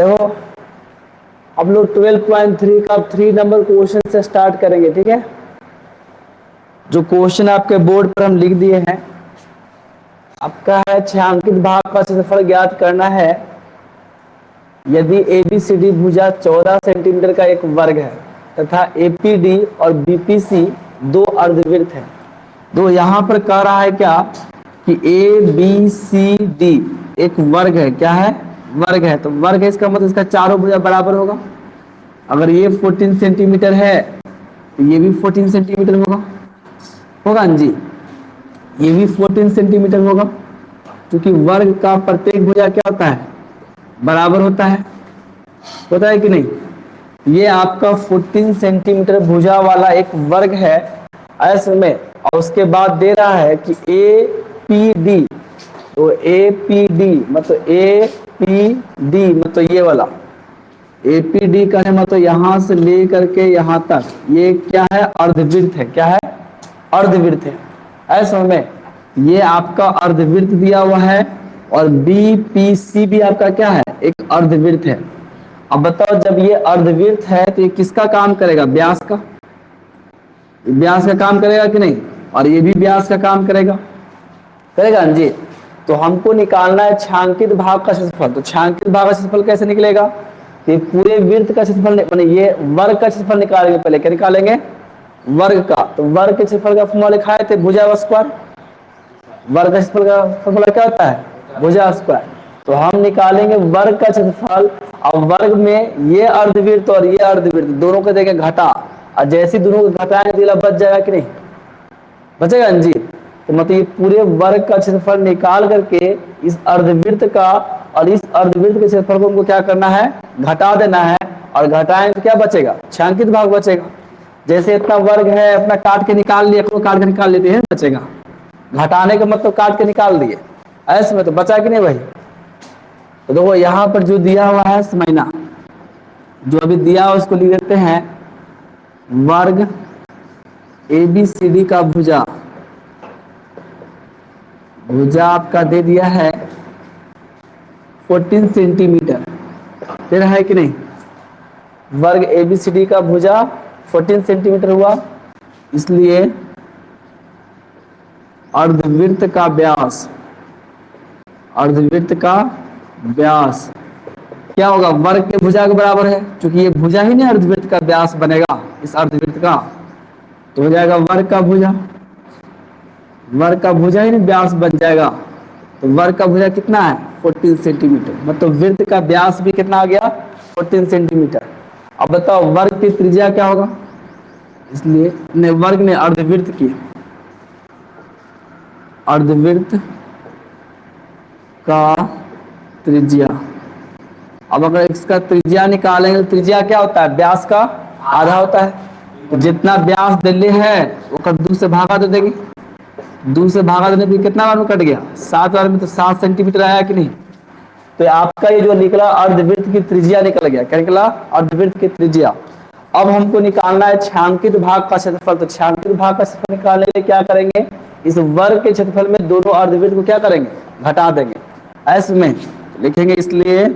देखो अब लोग 12.3 का 3 नंबर क्वेश्चन से स्टार्ट करेंगे, ठीक है। जो क्वेश्चन आपके बोर्ड पर हम लिख दिए हैं, आपका है छायांकित भाग का क्षेत्रफल ज्ञात करना है यदि एबीसीडी भुजा 14 सेंटीमीटर का एक वर्ग है तथा एपीडी और बीपीसी दो अर्धवृत्त हैं। तो यहाँ पर कह रहा है क्या कि ए बी सी डी एक वर्ग है। क्या है? वर्ग है। तो वर्ग है इसका मतलब इसका चारों भुजा बराबर होगा। अगर ये 14 सेंटीमीटर है तो ये भी 14 सेंटीमीटर होगा, होगा जी। ये भी 14 सेंटीमीटर होगा, क्योंकि वर्ग का प्रत्येक भुजा क्या होता है? बराबर होता है कि नहीं। ये आपका 14 सेंटीमीटर भुजा वाला एक वर्ग है ऐसे में, और उसके बाद दे रहा है कि ए पी डी, तो ए पी डी मतलब ये वाला ए पी डी का है, मतलब यहां से लेकर के यहां तक ये क्या है? अर्धवृत्त है। क्या है? अर्धवृत्त है। ऐसे में ये आपका अर्धवृत्त दिया हुआ है और बी पी सी भी आपका क्या है? एक अर्धवृत्त है। अब बताओ जब ये अर्धवृत्त है तो ये किसका काम करेगा? व्यास का। व्यास का काम करेगा कि नहीं? और ये भी व्यास का काम करेगा जी। तो हमको निकालना है छायांकित भाग का क्षेत्रफल। तो छायांकित भाग का क्षेत्रफल कैसे निकलेगा? तो ये पूरे वृत्त का क्षेत्रफल माने ये वर्ग का क्षेत्रफल निकालेंगे। पहले क्या निकालेंगे? वर्ग का। तो वर्ग के क्षेत्रफल का फॉर्मूला लिखाए थे भुजा स्क्वायर। वर्ग का क्षेत्रफल का फॉर्मूला क्या होता है? भुजा स्क्वायर। तो हम निकालेंगे वर्ग का क्षेत्रफल। अब वर्ग में ये अर्धवृत्त और ये अर्धवृत्त दोनों को देंगे घटा, और जैसे दोनों को घटाएंगे तो बच जाएगा कि नहीं? बचेगा जी। तो मतलब ये पूरे वर्ग का क्षेत्रफल निकाल करके इस अर्धवृत्त का और इस अर्धवृत्त के क्षेत्रफल को हमको क्या करना है? घटा देना है, और घटाएंगे तो क्या बचेगा? छायांकित भाग बचेगा। जैसे इतना वर्ग है अपना काट के निकाल लिया, काट के निकाल लेते हैं, बचेगा। घटाने का मतलब काट के निकाल दिए, ऐसे में तो बचा कि नहीं भाई। तो देखो यहाँ पर जो दिया हुआ है समझना, जो अभी दिया हुआ उसको लिख देते हैं वर्ग ए बी सी डी का भुजा आपका दे दिया है 14 सेंटीमीटर, दे रहा है कि नहीं। वर्ग ए बी सी डी का भुजा 14 सेंटीमीटर हुआ, इसलिए अर्धवृत्त का व्यास क्या होगा? वर्ग के भुजा के बराबर है, क्योंकि ये भुजा ही नहीं अर्धवृत्त का व्यास बनेगा इस अर्धवृत्त का, तो हो जाएगा वर्ग का भुजा। वर्ग का भुजा ही नहीं व्यास बन जाएगा। तो वर्ग का भुजा कितना है? 14 सेंटीमीटर। मतलब वृत्त का व्यास भी कितना आ गया? 14 सेंटीमीटर। अब बताओ वर्ग की त्रिज्या क्या होगा? इसलिए वर्ग ने अर्धवृत्त की, अर्धवृत्त का त्रिज्या। अब अगर इसका त्रिज्या निकालेंगे तो त्रिज्या क्या होता है? व्यास का आधा होता है। तो जितना व्यास दिल्ली है वो 2 से भागा दे देंगे। 2 से भागा देने पर कितना बार में कट गया? 7 बार में, तो 7 सेंटीमीटर आया कि नहीं। तो आपका ये जो निकला अर्धवृत्त की त्रिज्या निकल गया। क्या निकला? अर्धवृत्त की त्रिज्या। अब हमको निकालना है छायांकित भाग का क्षेत्रफल। तो छायांकित भाग का क्षेत्रफल निकालने के लिए क्या करेंगे? इस वर्ग के क्षेत्रफल में दोनों अर्धवृत्त को क्या करेंगे? घटा देंगे। ऐसे में लिखेंगे, इसलिए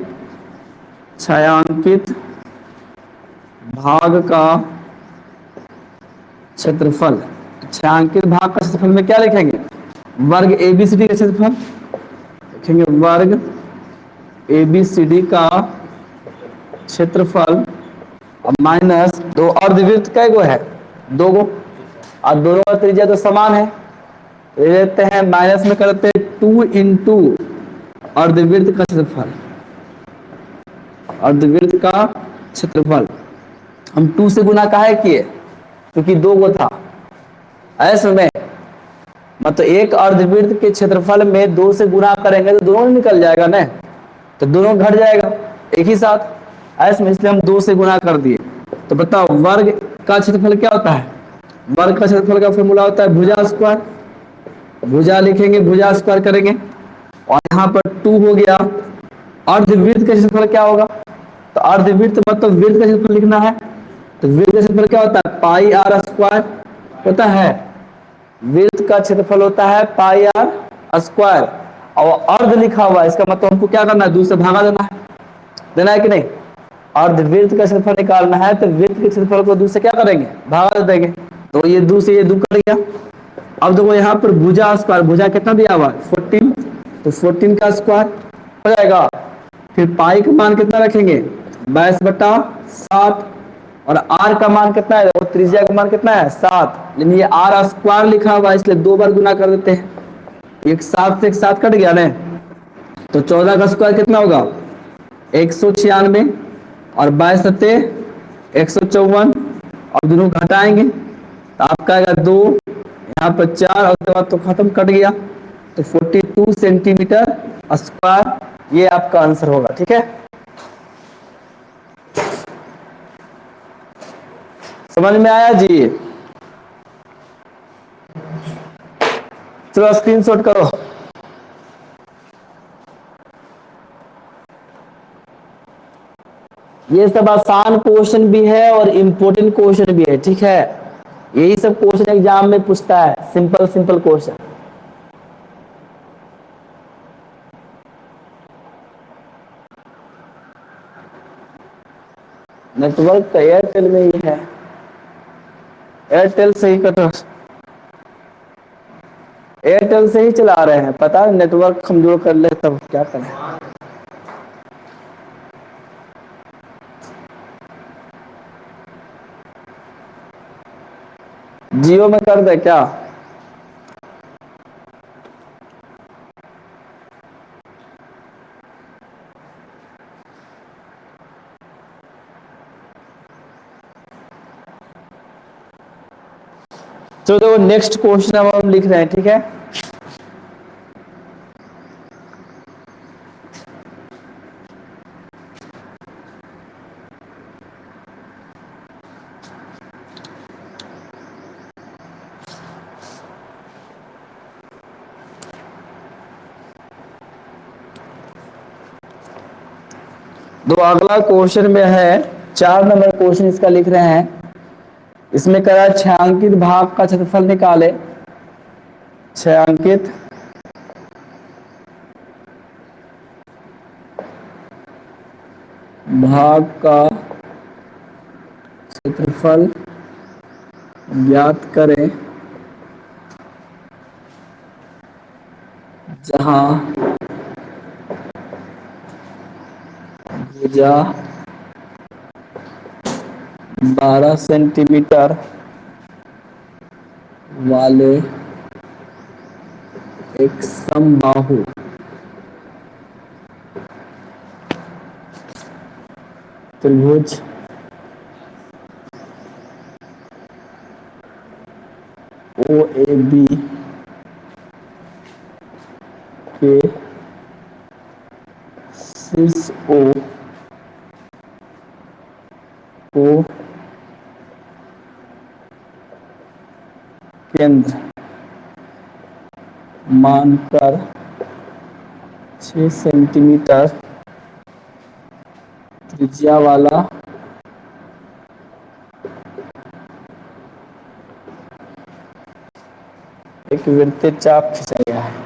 छायांकित भाग का क्षेत्रफल। छायांकित भाग का क्षेत्रफल में क्या लिखेंगे? वर्ग एबीसीडी का क्षेत्रफल लिखेंगे, वर्ग एबीसीडी का क्षेत्रफल माइनस दो अर्धवृत्त कै गो है? 2 गो, और दोनों का त्रिज्या तो समान है, ले लेते हैं माइनस में करते हैं 2 इंटू अर्धवृत्त का क्षेत्रफल। अर्धवृत्त का क्षेत्रफल हम 2 से गुना काहे किए? क्योंकि 2 गो था। ऐसे में मतलब एक अर्धवृत्त के क्षेत्रफल में 2 से गुना करेंगे तो दोनों निकल जाएगा ना, तो दोनों घट जाएगा एक ही साथ। ऐसे में इसलिए हम 2 से गुना कर दिए। तो बताओ वर्ग का क्षेत्रफल क्या होता है? वर्ग का क्षेत्रफल का फॉर्मूला होता है भुजा स्क्वायर। भुजा लिखेंगे, भुजा स्क्वायर करेंगे, और यहाँ पर 2 हो गया। अर्धवृत्त का क्षेत्रफल क्या होगा? तो अर्धवृत्त मतलब वृत्त का क्षेत्रफल लिखना है। तो वृत्त का क्षेत्रफल क्या होता है? पाई आर स्क्वायर होता है। वृत्त का क्षेत्रफल होता है पाई आर स्क्वायर, और अर्ध लिखा हुआ है, इसका मतलब हमको क्या करना है? 2 से भागा देना है। देना है कि नहीं। अर्धवृत्त का क्षेत्रफल निकालना है तो वृत्त के क्षेत्रफल को 2 से क्या करेंगे, भागा देंगे। तो ये 2 से ये 2 कट गया। अब देखो यहाँ पर भुजा स्क्वायर, भुजा कितना दिया हुआ है 14, तो 14 का स्क्वायर हो जाएगा। फिर पाई का मान कितना रखेंगे 22/7, और आर का मान कितना है, और त्रिज्या का मान कितना है 7, लेकिन ये आर स्क्वायर लिखा हुआ है इसलिए 2 बार गुना कर देते हैं। एक 7 से एक 7 कट गया ना, तो 14 का स्क्वायर कितना होगा 196, और 22 154, और दोनों घटाएंगे तो आपका आएगा 2, यहाँ पर 4, और उसके बाद तो खत्म, कट गया, तो 42 सेंटीमीटर स्क्वायर ये आपका आंसर होगा। ठीक है, समझ में आया जी। चलो स्क्रीनशॉट करो। ये सब आसान क्वेश्चन भी है और इम्पोर्टेंट क्वेश्चन भी है। ठीक है, यही सब क्वेश्चन एग्जाम में पूछता है, सिंपल सिंपल क्वेश्चन। नेटवर्क तो एयरटेल में ही है, एयरटेल से ही कट, एयरटेल से ही चला रहे हैं, पता है नेटवर्क कमजोर कर ले तब क्या करें। जियो में कर दे क्या। चलो नेक्स्ट क्वेश्चन अब हम लिख रहे हैं। ठीक है, तो अगला क्वेश्चन में है 4 नंबर क्वेश्चन इसका लिख रहे हैं। इसमें कह छायांकित भाग का क्षेत्रफल निकाले। छायांकित भाग का क्षेत्रफल ज्ञात करें जहां भुजा 12 सेंटीमीटर वाले एक समबाहु त्रिभुज OAB के शीर्ष O को केंद्र मानकर 6 सेंटीमीटर त्रिज्या वाला एक वृत्तीय चाप खींचा गया है।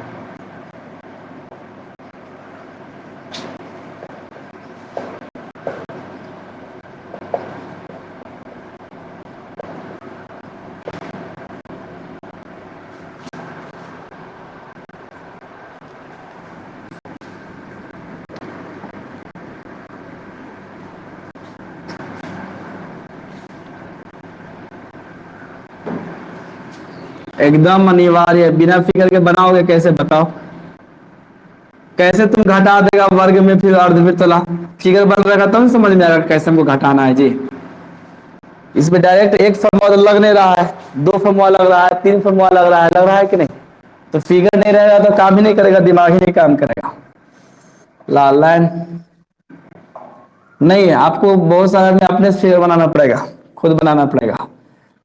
एकदम अनिवार्य, बिना फिगर के बनाओगे कैसे, बताओ कैसे तुम घटा देगा वर्ग में फिर अर्धवृत्त वाला फिगर बन रहेगा तब तो समझ में आएगा कैसे हमको घटाना है जी। इसमें डायरेक्ट एक फॉर्मूला लग नहीं रहा है, 2 फॉर्मूला लग रहा है, 3 फॉर्मूला लग रहा है कि नहीं। तो फिगर नहीं रहेगा तो काम ही नहीं करेगा, दिमाग ही नहीं काम करेगा। लाल लाइन नहीं है, आपको बहुत सारा में अपने फिगर बनाना पड़ेगा, खुद बनाना पड़ेगा।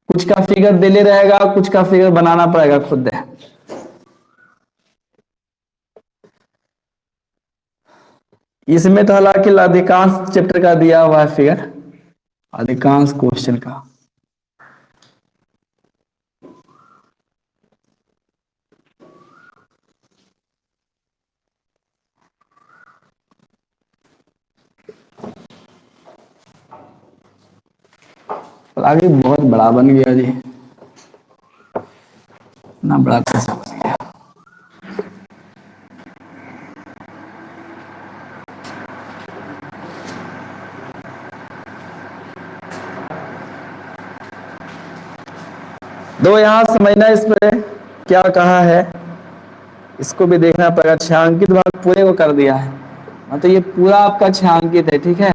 कुछ का फिगर दिले रहेगा, कुछ का फिगर बनाना पड़ेगा खुद है। इसमें तो हालांकि अधिकांश चैप्टर का दिया हुआ है फिगर, अधिकांश क्वेश्चन का। आगे बहुत बड़ा बन गया जी, इतना बड़ा कैसे बन गया। दो यहाँ समझना, इस पे क्या कहा है इसको भी देखना पड़ेगा। छायांकित भाग पूरे को कर दिया है, मतलब ये पूरा आपका छायांकित है, ठीक है।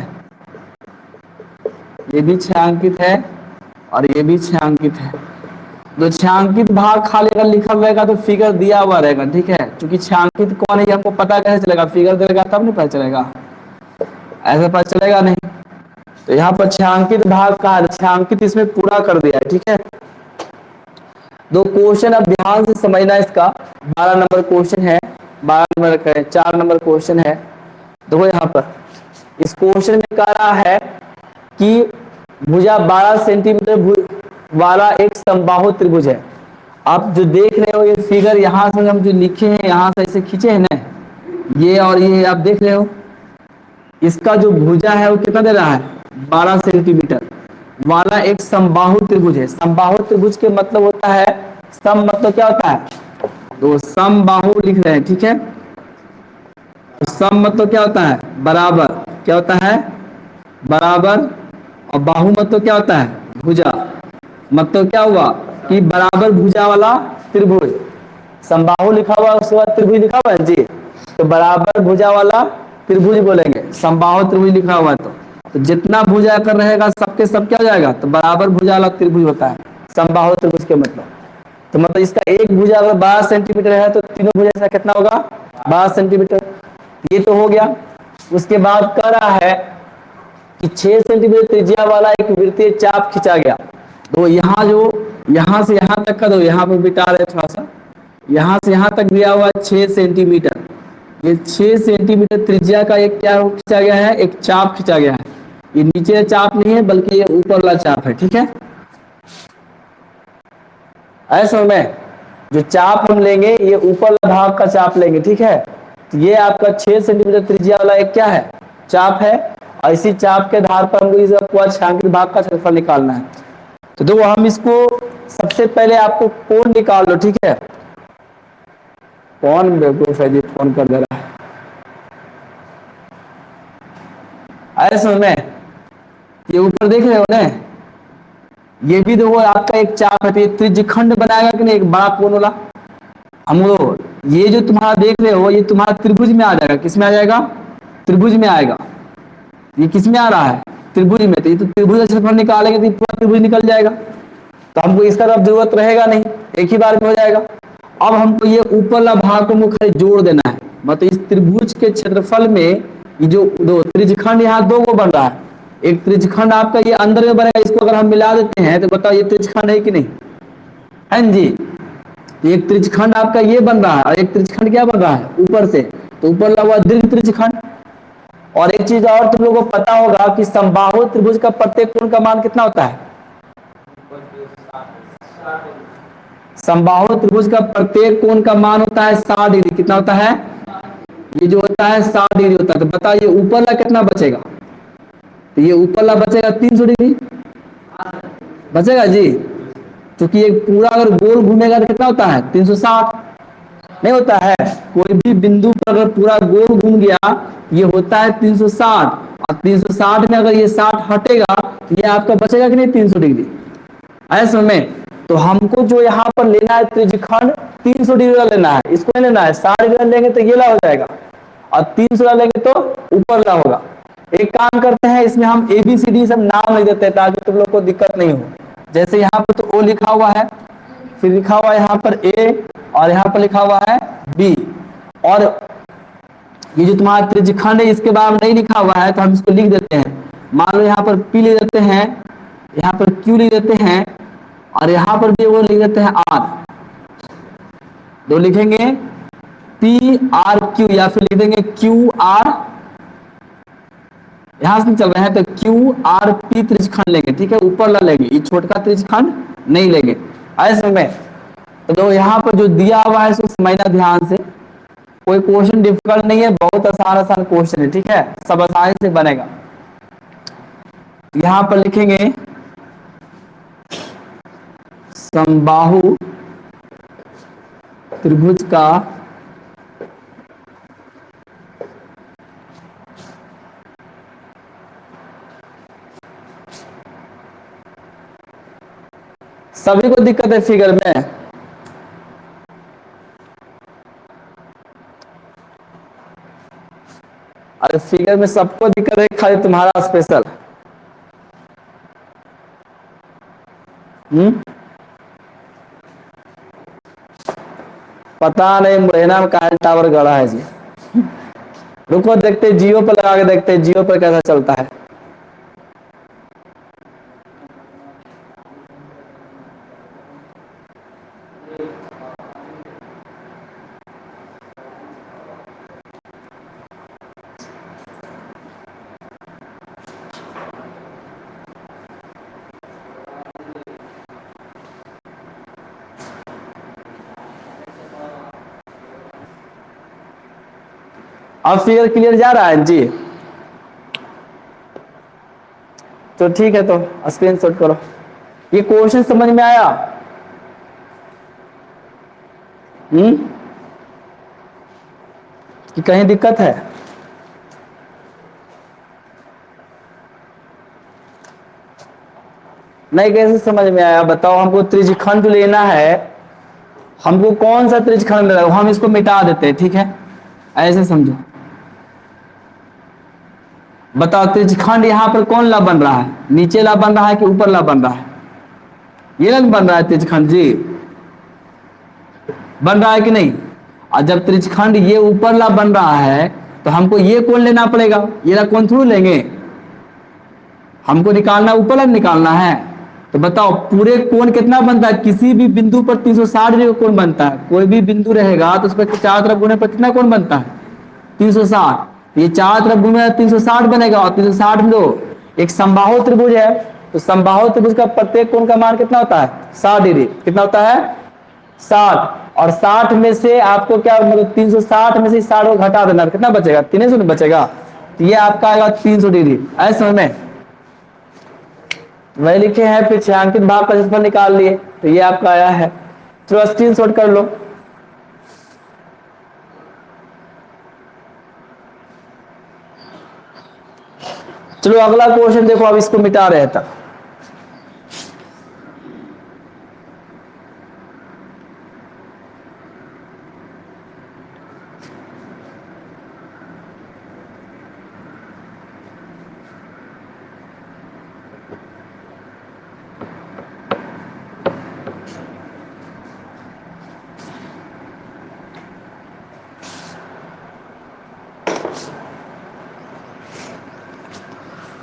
ये भी छायांकित है और ये भी छायांकित है। तो छायांकित भाग खाली अगर लिखा रहेगा तो फिगर दिया हुआ रहेगा, ठीक है। क्योंकि छायांकित कौन है ये हमको पता कैसे चलेगा, फिगर देगा तब नहीं पता चलेगा, ऐसे पता चलेगा नहीं। तो यहाँ पर छायांकित भाग का छायांकित इसमें पूरा कर दिया है, ठीक है। दो क्वेश्चन अब ध्यान से समझना इसका। 12 नंबर क्वेश्चन है, 12 नंबर का 4 नंबर क्वेश्चन है। देखो यहाँ पर इस क्वेश्चन में कह रहा है कि भुजा 12 सेंटीमीटर वाला एक समबाहु त्रिभुज है। आप जो देख रहे हो ये फिगर यहाँ से हम जो लिखे हैं, यहाँ से ऐसे खींचे हैं ना, ये और ये आप देख रहे हो, इसका जो भुजा है वो कितना दे रहा है, 12 सेंटीमीटर वाला एक समबाहु त्रिभुज है। समबाहु त्रिभुज के मतलब होता है, सम मतलब क्या होता है, तो समबाहु लिख रहे हैं, ठीक है। तो सम मतलब क्या होता है, बराबर, क्या होता है, बराबर। और बाहु मतलब क्या होता है, भुजा। मतलब क्या हुआ कि बराबर भुजा वाला त्रिभुज। समबाहु लिखा हुआ उसके बाद त्रिभुज लिखा हुआ है जी, तो बराबर भुजा वाला त्रिभुज बोलेंगे। समबाहु त्रिभुज लिखा हुआ है तो जितना भुजा कर रहेगा सबके सब क्या हो जाएगा, तो बराबर भुजा वाला त्रिभुज होता है समबाहु त्रिभुज के मतलब। तो मतलब इसका एक भुजा अगर 12 सेंटीमीटर है तो तीनों भुजा से कितना होगा, 12 सेंटीमीटर। ये तो हो गया। उसके बाद कह रहा है कि 6 सेंटीमीटर त्रिज्या वाला एक वृत्तीय चाप खींचा गया। तो यहाँ जो यहाँ से यहाँ तक का, तो यहाँ पर बिटा रहे थोड़ा सा, यहाँ से यहाँ तक दिया हुआ 6 सेंटीमीटर। ये 6 सेंटीमीटर त्रिज्या का एक क्या खींचा गया है, एक चाप खींचा गया है। ये नीचे चाप नहीं है बल्कि ये ऊपर वाला चाप है, ठीक है। ऐसा में जो चाप हम लेंगे ये ऊपर वाला भाग का चाप लेंगे, ठीक है। तो ये आपका 6 सेंटीमीटर त्रिज्या वाला एक क्या है, चाप है। और इसी चाप के आधार पर हमको इस पूरा छायांकित भाग का क्षेत्रफल निकालना है। तो देखो हम इसको सबसे पहले आपको कोण निकाल लो, ठीक है। कौन बेवकूफ है जी, फोन कर दे रहा है। ऐसे में ये ऊपर देख रहे हो ना, ये भी देखो आपका एक चाप है, तो ये त्रिज्यखंड बनाएगा कि नहीं, एक बड़ा कोण वाला। हम लोग ये जो तुम्हारा देख रहे हो ये तुम्हारा त्रिभुज में आ जाएगा, किस में आ जाएगा, त्रिभुज में आएगा। ये किस में आ रहा है, त्रिभुज में। तो ये तो त्रिभुज का क्षेत्रफल निकालेंगे तो ये पूरा त्रिभुज निकल जाएगा। तो हमको इसका अब जरूरत रहेगा नहीं, एक ही बार में हो जाएगा। अब हमको ये ऊपर वाला भाग को खाली जोड़ देना है। मतलब इस त्रिभुज के क्षेत्रफल में ये जो दो त्रिज्यखंड यहाँ दो को बन रहा है, एक त्रिज्यखंड आपका ये अंदर में बनेगा, इसको अगर हम मिला देते हैं तो बताओ ये त्रिज्यखंड है कि नहीं, है जी। एक त्रिज्यखंड आपका ये बन रहा है और एक त्रिज्यखंड क्या बन रहा है ऊपर से, तो ऊपर लगा हुआ दीर्घ त्रिज्यखंड। और एक चीज और तुम लोगों को पता होगा कि समबाहु त्रिभुज का प्रत्येक कोण का मान कितना होता है, समबाहु त्रिभुज का प्रत्येक कोण का मान होता है 60 डिग्री। कितना होता है, ये जो होता है 60 डिग्री होता है। तो बताइए ऊपर वाला कितना बचेगा, तो ये ऊपर वाला बचेगा 300 डिग्री बचेगा जी। क्योंकि ये पूरा अगर गोल घूमेगा तो कितना होता है 360 नहीं होता है। कोई भी बिंदु पर अगर पूरा गोल घूम गया ये होता है 360, और 360 में अगर ये 60 हटेगा तो ये आपका बचेगा कि नहीं 300 डिग्री। ऐसे में तो हमको जो यहाँ पर लेना है त्रिज्यखंड 300 डिग्री का लेना है, इसको नहीं लेना है। 60 डिग्री लेंगे तो ये ला हो जाएगा, और 300 लेंगे तो ऊपर ला होगा। एक काम करते हैं, इसमें हम ABCD सब नाम लिख देते हैं ताकि तुम लोग को दिक्कत नहीं हो। जैसे यहाँ पर तो O लिखा हुआ है, फिर लिखा हुआ है यहाँ पर A, और यहाँ पर लिखा हुआ है B। और ये जो तुम्हारा त्रिज्यखंड है इसके बाद नहीं लिखा हुआ है तो हम इसको लिख देते हैं। मान लो यहाँ पर P लिख देते हैं, यहाँ पर Q लिख देते हैं, और यहाँ पर भी वो लिख देते हैं R। दो लिखेंगे PRQ, या फिर लिख देंगे QR। यहां से चल रहे हैं तो QRP त्रिज्यखंड लेंगे, ठीक है। ऊपर ला लेंगे, ये छोटका त्रिज्यखंड नहीं लेंगे। ऐसे में तो यहाँ पर जो दिया हुआ है उसको समझना ध्यान से। कोई क्वेश्चन डिफिकल्ट नहीं है, बहुत आसान क्वेश्चन है, ठीक है। सब आसानी से बनेगा। यहाँ पर लिखेंगे समबाहु त्रिभुज का सभी को दिक्कत है फिगर में? अरे फिगर में सबको दिक्कत है, खाली तुम्हारा स्पेशल। पता नहीं मुरैना में कहाँ टावर गड़ा है जी। रुको देखते जियो पर लगा के देखते जियो पर कैसा चलता है। अब फिगर क्लियर जा रहा है जी? तो ठीक है, तो स्क्रीनशॉट करो। ये क्वेश्चन समझ में आया? कि कहीं दिक्कत है? नहीं, कैसे समझ में आया बताओ? हमको त्रिज्यखंड लेना है, हमको कौन सा त्रिज्यखंड लेना है, हम इसको मिटा देते हैं, ठीक है? ऐसे समझो, बताओ त्रिज्यखंड यहाँ पर कौन ला बन रहा है? नीचे ला बन रहा है कि ऊपर ला बन रहा है? ये ला बन रहा है त्रिज्यखंड जी, बन रहा है कि नहीं? और जब त्रिज्यखंड ये ऊपर ला बन रहा है तो हमको ये कोण लेना पड़ेगा। ये ला कोण थ्रू लेंगे, हमको निकालना ऊपर ला निकालना है। तो बताओ पूरे कोण कितना बनता है? किसी भी बिंदु पर 360 डिग्री का कोण बनता है। कोई भी बिंदु रहेगा तो उस पर चारों तरफ गुणे पर कितना कोण बनता है? 360। ये चारों तरफ गुणे 360 बनेगा, और 360 में दो एक समबाहु त्रिभुज है, तो समबाहु त्रिभुज का प्रत्येक कोण का मान कितना होता है? 60 डिग्री। कितना होता है? 60। और 60 में से आपको क्या मतलब 360 में से 60 को घटा देना, कितना बचेगा? 300 बचेगा। तो ये आपका आएगा 300 डिग्री। ऐसे समझ में? वही लिखे हैं, फिर छायांकित भाग का क्षेत्रफल निकाल लिए, तो ये आपका आया है। चलो स्क्रीनशॉट कर लो। चलो अगला क्वेश्चन देखो, अब इसको मिटा रहे हैं तब।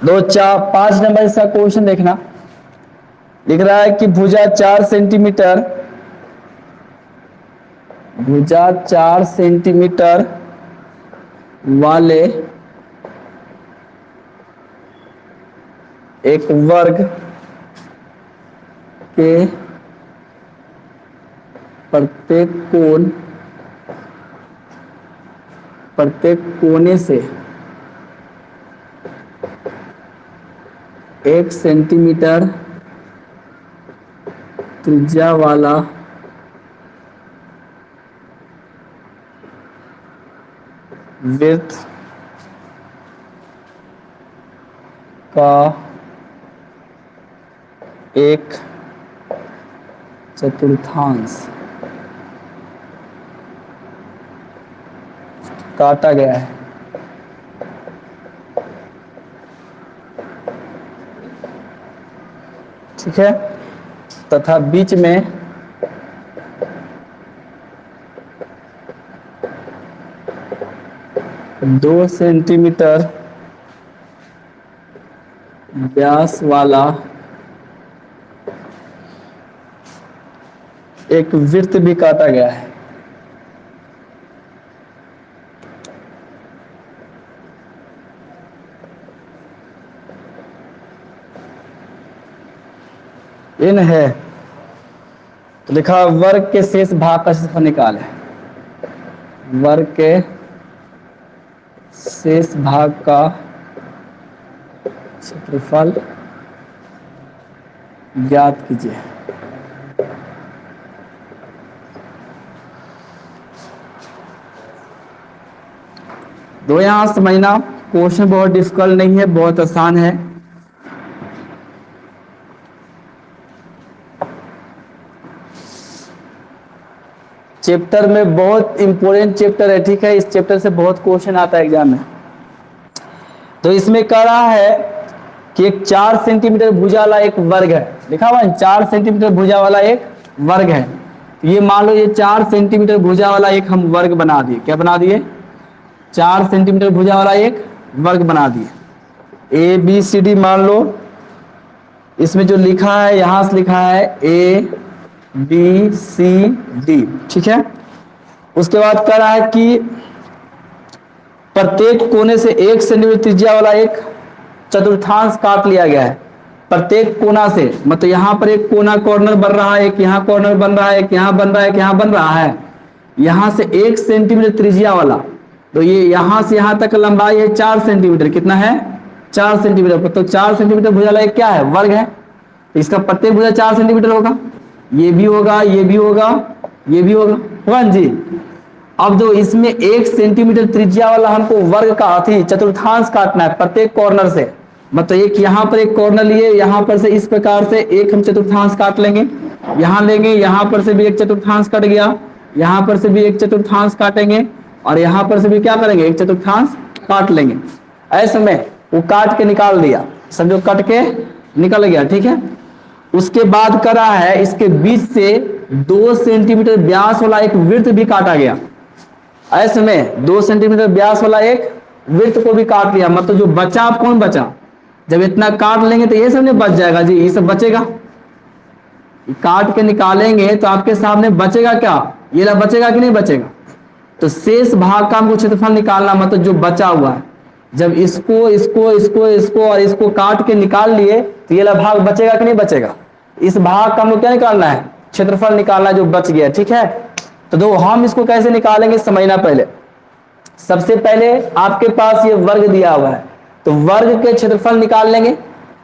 दो चार 5 नंबर इसका क्वेश्चन देखना। लिख रहा है कि भुजा 4 सेंटीमीटर, भुजा 4 सेंटीमीटर वाले एक वर्ग के प्रत्येक कोने से 1 सेंटीमीटर त्रिज्या वाला वृत्त का एक चतुर्थांश काटा गया है। ठीक है, तथा बीच में दो सेंटीमीटर व्यास वाला एक वृत्त भी काटा गया है। इन है तो लिखा वर्ग के शेष भाग का क्षेत्रफल निकाले। वर्ग के शेष भाग का क्षेत्रफल ज्ञात कीजिए। तो यहाँ समझना, क्वेश्चन बहुत डिफिकल्ट नहीं है, बहुत आसान है। चैप्टर में बहुत इंपॉर्टेंट चैप्टर है, ठीक है, इस चैप्टर से बहुत क्वेश्चन आता है एग्जाम में। तो इसमें कह रहा है कि एक 4 सेंटीमीटर भुजा वाला एक वर्ग है, लिखा हुआ है 4 सेंटीमीटर भुजा वाला एक वर्ग है। तो ये मान लो ये 4 सेंटीमीटर भुजा वाला एक हम वर्ग बना दिए, क्या बना दिए, 4 सेंटीमीटर भुजा वाला एक वर्ग बना दिए। ए बी सी डी मान लो, इसमें जो लिखा है यहां से लिखा है ए बी सी डी, ठीक है। उसके बाद कह रहा है कि प्रत्येक कोने से 1 सेंटीमीटर त्रिज्या वाला एक चतुर्थांश काट लिया गया है। प्रत्येक कोना से, मतलब यहाँ पर एक कोना कॉर्नर बन रहा है, एक यहाँ कॉर्नर बन रहा है, एक यहाँ बन रहा है, एक यहाँ बन रहा है। यहाँ से 1 सेंटीमीटर त्रिज्या वाला, तो ये यहाँ से यहाँ तक लंबाई है 4 सेंटीमीटर, कितना है 4 सेंटीमीटर। तो 4 सेंटीमीटर भुजा वाला एक क्या है, वर्ग है। तो इसका प्रत्येक भुजा 4 सेंटीमीटर होगा, ये भी होगा, ये भी होगा, ये भी होगा जी। अब जो इसमें 1 सेंटीमीटर त्रिज्या वाला हमको वर्ग का अथी चतुर्थांश काटना है प्रत्येक कॉर्नर से, मतलब एक यहाँ पर एक कॉर्नर लिए, यहाँ पर से इस प्रकार से एक हम चतुर्थांश काट लेंगे, यहाँ लेंगे, यहाँ पर से भी एक चतुर्थांश कट गया, यहाँ पर से भी एक चतुर्थांश काटेंगे, और यहाँ पर से भी क्या करेंगे, एक चतुर्थांश काट लेंगे। ऐसे में वो काट के निकाल दिया, समझो कट के निकल गया, ठीक है। उसके बाद करा है इसके बीच से 2 सेंटीमीटर व्यास वाला एक वृत्त भी काटा गया। ऐसे में 2 सेंटीमीटर व्यास वाला एक वृत्त को भी काट लिया, मतलब जो बचा, आप कौन बचा, जब इतना काट लेंगे तो ये सब नहीं बच जाएगा जी, ये सब बचेगा, काट के निकालेंगे तो आपके सामने बचेगा क्या, ये बचेगा कि नहीं बचेगा। तो शेष भाग का हमको क्षेत्रफल निकालना, मतलब जो बचा हुआ है, जब इसको इसको इसको इसको और इसको काट के निकाल लिए तो ये भाग बचेगा कि नहीं बचेगा। इस भाग का हमको क्या निकालना है, क्षेत्रफल निकालना जो बच गया, ठीक है। तो दो हम इसको कैसे निकालेंगे समझना। पहले सबसे पहले आपके पास ये वर्ग दिया हुआ है, तो वर्ग के क्षेत्रफल निकाल लेंगे।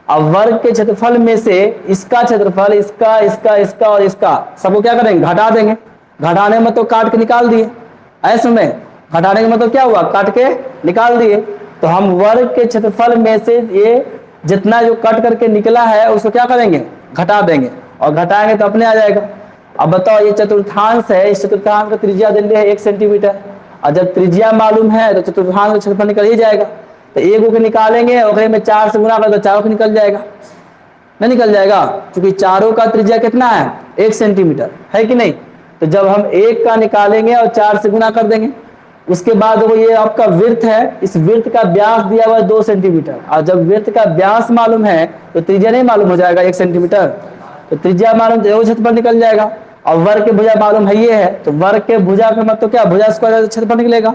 अब वर्ग के क्षेत्रफल में से इसका क्षेत्रफल, इसका इसका इसका और इसका सबको क्या करेंगे, घटा देंगे। घटाने में तो काट के निकाल दिए, ऐसे में घटाने का मतलब क्या हुआ, काट के निकाल दिए। तो हम वर्ग के क्षेत्रफल में से ये जितना जो कट करके निकला है उसको क्या करेंगे, घटा देंगे, और घटाएंगे तो अपने आ जाएगा। अब बताओ ये चतुर्थांश है, इस चतुर्थांश का त्रिज्या दे है 1 सेंटीमीटर, और जब त्रिज्या मालूम है तो चतुर्थांश का क्षेत्रफल निकल ही जाएगा। तो एक को निकालेंगे और में 4 से गुना कर तो चारों को निकल जाएगा, नहीं निकल जाएगा, क्योंकि चारों का त्रिज्या कितना है 1 सेंटीमीटर है कि नहीं। तो जब हम 1 का निकालेंगे और 4 से गुना कर देंगे, उसके बाद वो ये आपका वृत्त है, इस वृत्त का व्यास दिया हुआ है 2 सेंटीमीटर, और जब वृत्त का व्यास मालूम है तो त्रिज्या नहीं मालूम हो जाएगा 1 सेंटीमीटर, तो त्रिज्या मालूम तो क्षेत्रफल निकल जाएगा। और वर्ग के भुजा मालूम है ये है, तो वर्ग के भुजा का मतलब क्या, भुजा स्क्वायर क्षेत्रफल निकलेगा।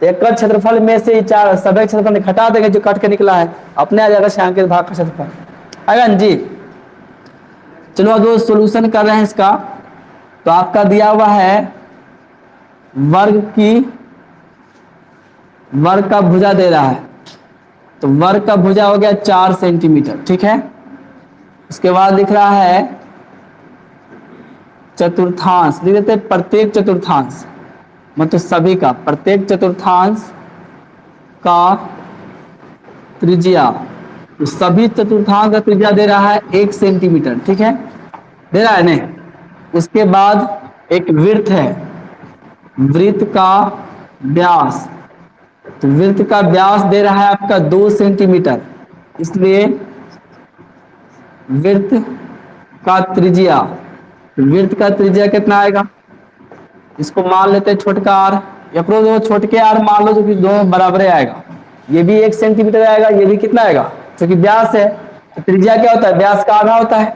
तो एक क्षेत्रफल में से 4 सभी क्षेत्रफल घटा देंगे जो कट के निकला है, अपने आ जाएगा छायांकित भाग का क्षेत्रफल, आएगा जी। चलो अब जो सोल्यूशन कर रहे हैं इसका, तो आपका दिया हुआ है वर्ग का भुजा दे रहा है, तो वर्ग का भुजा हो गया 4 सेंटीमीटर, ठीक है। उसके बाद लिख रहा है चतुर्थांश, लिख देते प्रत्येक चतुर्थांश, मतलब सभी का, प्रत्येक चतुर्थांश का त्रिज्या, तो सभी चतुर्थांश का त्रिज्या दे रहा है 1 सेंटीमीटर, ठीक है, दे रहा है नहीं। उसके बाद एक वृत्त है, वृत्त का व्यास, तो वृत्त का व्यास दे रहा है आपका 2 सेंटीमीटर, इसलिए वृत्त का त्रिज्या, वृत्त का त्रिज्या कितना आएगा, इसको मान लेते हैं छोटका आर, या छोटके आर मान लो, जो कि दोनों बराबर आएगा। ये भी 1 सेंटीमीटर आएगा, ये भी कितना आएगा, क्योंकि व्यास है, तो त्रिज्या क्या होता है, व्यास का आधा होता है।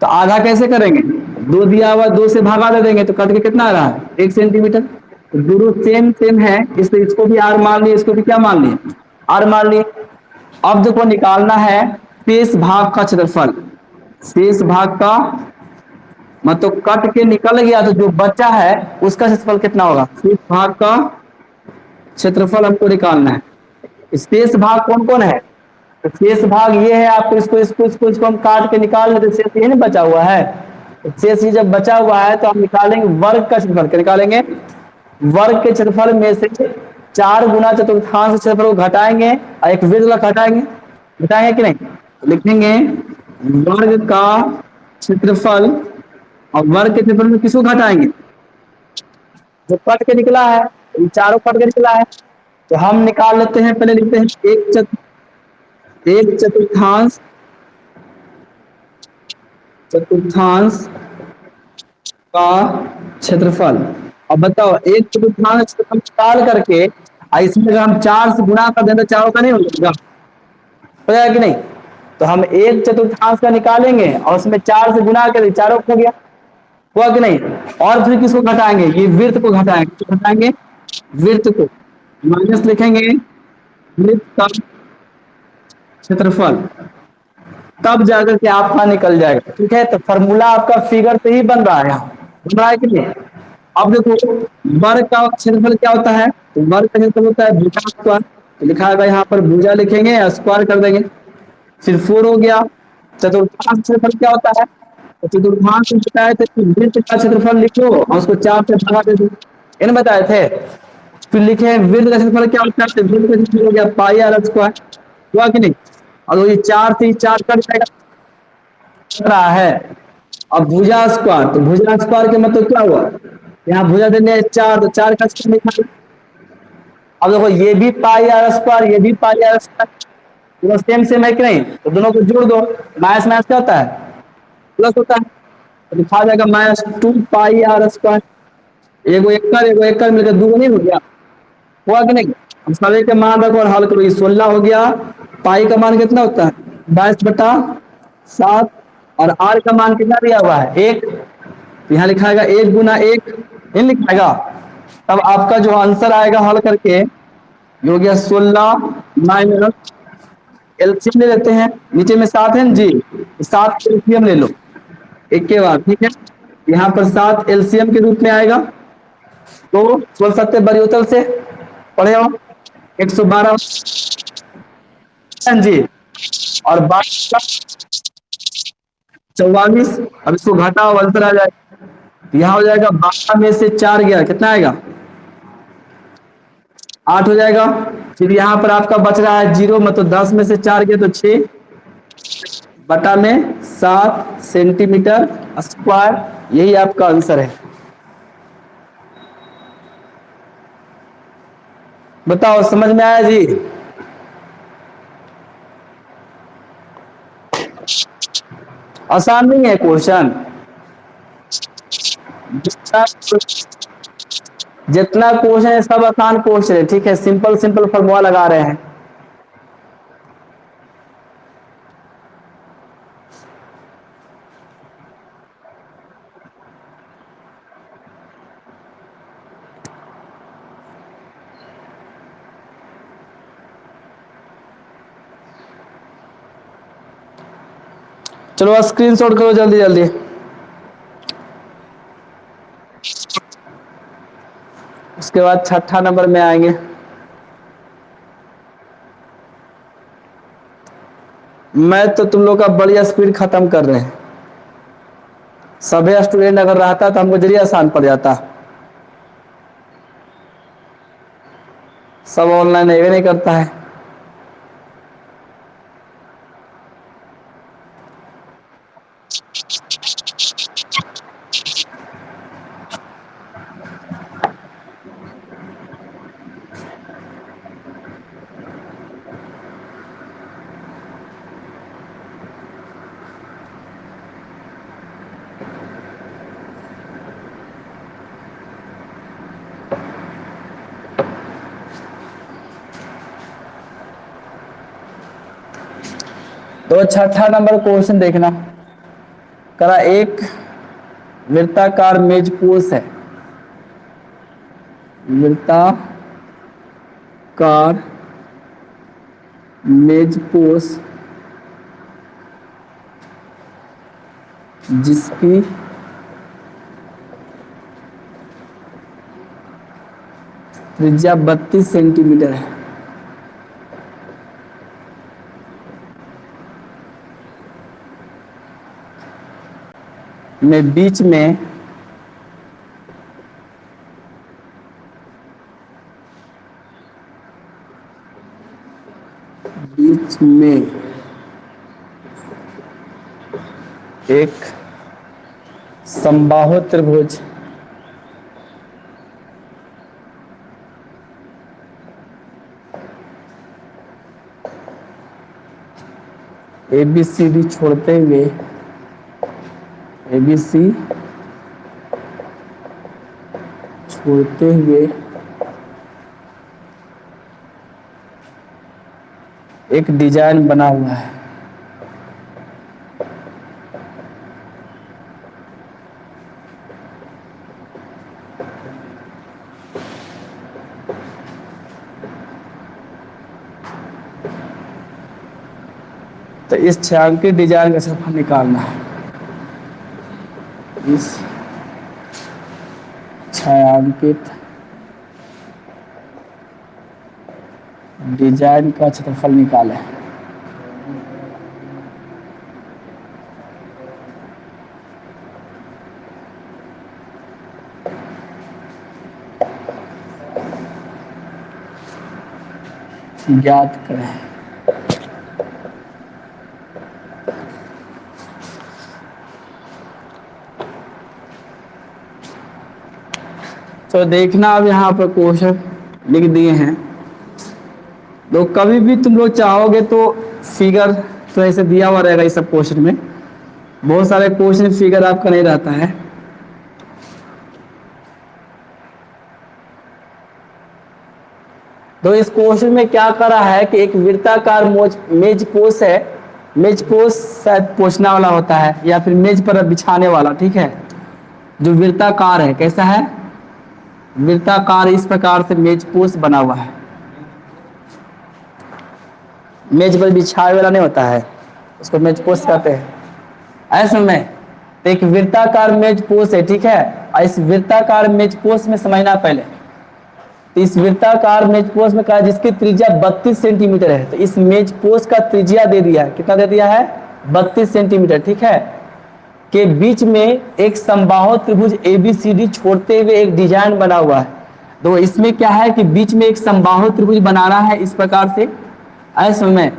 तो आधा कैसे करेंगे, 2 दिया हुआ 2 से भागा दे देंगे, तो कट के कितना आ रहा है 1 सेंटीमीटर। तो दोनों सेम है, इसलिए इसको भी आर मान लिए, इसको भी क्या मान लिए, आर मान लिए। अब देखो निकालना है शेष भाग का क्षेत्रफल, शेष भाग का मतलब कट के निकल गया तो जो बचा है उसका क्षेत्रफल कितना होगा, शेष भाग का क्षेत्रफल हमको निकालना है। शेष भाग कौन कौन है, तो शेष भाग ये है, आपको इसको हम काट के निकाल लेते, शेष ये नहीं बचा हुआ है। तो शेष ये जब बचा हुआ है तो हम निकालेंगे वर्ग का क्षेत्रफल, क्या निकालेंगे, वर्ग के क्षेत्रफल में से 4 गुना चतुर्थांश क्षेत्रफल को घटाएंगे और एक वृत्त का घटाएंगे, घटाएंगे कि नहीं? तो लिखेंगे वर्ग का क्षेत्रफल, और वर्ग के क्षेत्रफल में किसको घटाएंगे? जो कट के निकला है, ये चारों कट के निकला है, तो हम निकाल लेते हैं। पहले लिखते हैं एक चतुर्थांश, चतुर्थांश का क्षेत्रफल। अब बताओ एक चतुर्थांश क्षेत्रफल निकाल करके इसमें अगर हम 4 से गुणा कर दें तो चारों का नहीं हो जाएगा, हो जाएगा कि नहीं? तो हम एक चतुर्थांश का निकालेंगे और उसमें 4 से गुणा करें, चारों हो गया, हुआ कि नहीं? और फिर किसको घटाएंगे? ये वृत्त को घटाएंगे, किसको घटाएंगे? वृत्त को। माइनस लिखेंगे वृत्त का क्षेत्रफल, तब जाकर के आपका निकल जाएगा। ठीक है, तो फॉर्मूला आपका फिगर से ही बन रहा है, यहाँ बन रहा है कि नहीं? अब देखो वर्ग का क्षेत्रफल क्या होता है? तो वर्ग का क्षेत्रफल होता है भुजा स्क्वायर, तो लिखा है यहाँ पर भुजा लिखेंगे, स्क्वायर कर देंगे, फिर 4 हो गया। चतुर्थांश क्षेत्रफल क्या होता है? तो चतुर्थांश बताए थे कि वृत्त का क्षेत्रफल लिखो और उसको 4 से भागा दे दो, इन बताए थे। फिर लिखे वृत्त का क्षेत्रफल क्या होता है? तो वृत्त का क्षेत्रफल हो गया पाई आर स्क्वायर, हुआ कि नहीं? और ये 4 से 4 कट जाएगा, रहा है। अब भुजा स्क्वायर, तो भुजा स्क्वायर के मतलब क्या हुआ? यहाँ भुजा देने 4, तो 4 का स्क्वायर निकाल। अब देखो ये भी पाई आर स्क्वायर, ये भी पाई आर स्क्वायर, दोनों सेम सेम है कि नहीं? तो दोनों को जोड़ दो, माइनस माइनस क्या होता है? प्लस होता है, तो लिखा जाएगा माइनस 2 पाई आर स्क्वायर। एगो एक मिलकर 2 नहीं हो गया, हुआ कि नहीं? अब सभी के मान रखो और हल करो। ये 16 हो गया, पाई का मान कितना होता है? 22/7, और आर का मान कितना दिया हुआ है? 1। यहाँ लिखाएगा 1 गुना 1, ये लिखाएगा। तब आपका जो आंसर आएगा हल करके, ये हो गया 16 माइनस, एलसीएम ले लेते हैं, नीचे में 7 है ना जी, 7 एलसीएम ले लो एक के बाद। ठीक है, यहाँ पर 7 एलसीएम के रूप में आएगा, तो 16 सत्ते बरियोतल से पढ़े हो 112 जी, और 44। अब इसको घटाओ, अंतर आ जाएगा, यहाँ हो जाएगा 12 में से 4 गया, कितना आएगा? 8 हो जाएगा। फिर यहाँ पर आपका बच रहा है 0, मतलब 10 में से 4 गया तो 6 बटा में 7 सेंटीमीटर स्क्वायर, यही आपका आंसर है। बताओ समझ में आया जी? आसान नहीं है क्वेश्चन, जितना क्वेश्चन है सब आसान क्वेश्चन है। ठीक है, सिंपल सिंपल फॉर्मूला लगा रहे हैं। चलो स्क्रीनशॉट करो जल्दी जल्दी। उसके बाद 6ठा नंबर में आएंगे। मैं तो तुम लोग का बढ़िया स्पीड खत्म कर रहे हैं। सभी स्टूडेंट अगर रहता तो हमको जरिए आसान पड़ जाता। सब ऑनलाइन ये नहीं करता है। तो 6ठा नंबर क्वेश्चन देखना, करा एक वृत्ताकार मेज पोश है, वृत्ताकार मेज पोश जिसकी त्रिज्या 32 सेंटीमीटर है, में बीच में बीच में एक समबाहु त्रिभुज ABCD छोड़ते हुए ABC छोड़ते हुए एक डिजाइन बना हुआ है। तो इस छायांकित डिजाइन का क्षेत्रफल निकालना है। इस छायांकित डिजाइन का क्षेत्रफल निकालें। ज्ञात करें। तो देखना अब यहाँ पर क्वेश्चन लिख दिए हैं। तो कभी भी तुम लोग चाहोगे तो फिगर तो ऐसे दिया हुआ रहेगा इस सब क्वेश्चन में। बहुत सारे क्वेश्चन फिगर आपका नहीं रहता है। तो इस क्वेश्चन में क्या करा है कि एक वृत्ताकार मेज पोस्ट है। मेज पोस्ट शायद पोछना वाला होता है या फिर मेज पर बिछाने वाला, ठीक है, जो वृत्ताकार है। कैसा है? वृत्ताकार। इस प्रकार से मेज पोस्ट बना हुआ है। मेज पर बिछाए वाला नहीं होता है, उसको मेज पोस्ट कहते हैं। ऐसे में एक वृत्ताकार मेज पोस्ट है, ठीक है। और इस वृत्ताकार मेज पोस्ट में समझना पहले, तो इस वृत्ताकार मेज पोस्ट में कहा जिसकी त्रिज्या 32 सेंटीमीटर है। तो इस मेज पोस्ट का त्रिज्या दे दिया है, कितना दे दिया है? 32 सेंटीमीटर, ठीक है। के बीच में एक समबाहु त्रिभुज ABCD छोड़ते हुए एक डिजाइन बना हुआ है। तो इसमें क्या है कि बीच में एक समबाहु त्रिभुज बनाना है इस प्रकार से ऐसे में,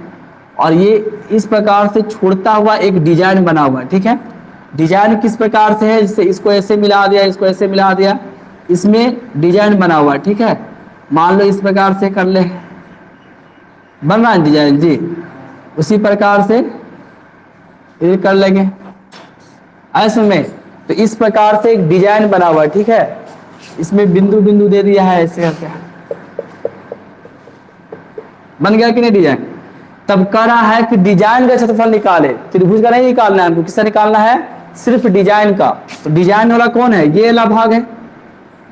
और ये इस प्रकार से छोड़ता हुआ एक डिजाइन बना हुआ है, ठीक है। डिजाइन किस प्रकार से है? जैसे इसको ऐसे मिला दिया, इसको ऐसे मिला दिया, इसमें डिजाइन बना हुआ है, ठीक है। मान लो इस प्रकार से कर ले, बन रहा है डिजाइन जी। उसी प्रकार से ये कर लेंगे ऐसे में। तो इस प्रकार से एक डिजाइन बना हुआ है, ठीक है। इसमें बिंदु बिंदु दे दिया है ऐसे करके। बन गया कि नहीं डिजाइन? तब कह रहा है कि डिजाइन का क्षेत्रफल निकाले। त्रिभुज का नहीं निकालना है हमको, किसका निकालना है? सिर्फ डिजाइन का। तो डिजाइन वाला कौन है? ये वाला भाग है।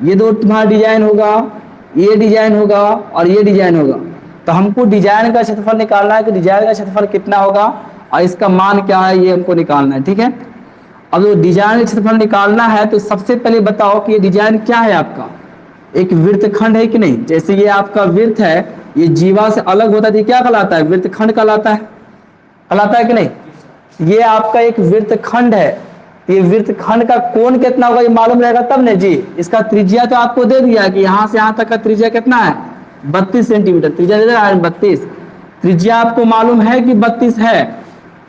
ये दो तुम्हारा डिजाइन होगा, ये डिजाइन होगा और ये डिजाइन होगा। तो हमको डिजाइन का क्षेत्रफल निकालना है कि डिजाइन का क्षेत्रफल कितना होगा और इसका मान क्या है, ये हमको निकालना है, ठीक है। अब जो डिजाइन का क्षेत्रफल निकालना है तो सबसे पहले बताओ कि ये डिजाइन क्या है आपका? एक वृत्तखंड है कि नहीं? जैसे ये आपका वृत्त है, ये जीवा से अलग होता है तो क्या कहलाता है? वृत्तखंड कहलाता है। कहलाता है कि नहीं? ये आपका एक वृत्तखंड है। ये वृत्तखंड का कोण कितना होगा ये मालूम रहेगा तब ना जी। इसका त्रिज्या तो आपको दे दिया कि यहाँ से यहाँ तक का त्रिज्या कितना है? 32 सेंटीमीटर त्रिज्या दे रहा है। 32 त्रिज्या आपको मालूम है कि 32 है,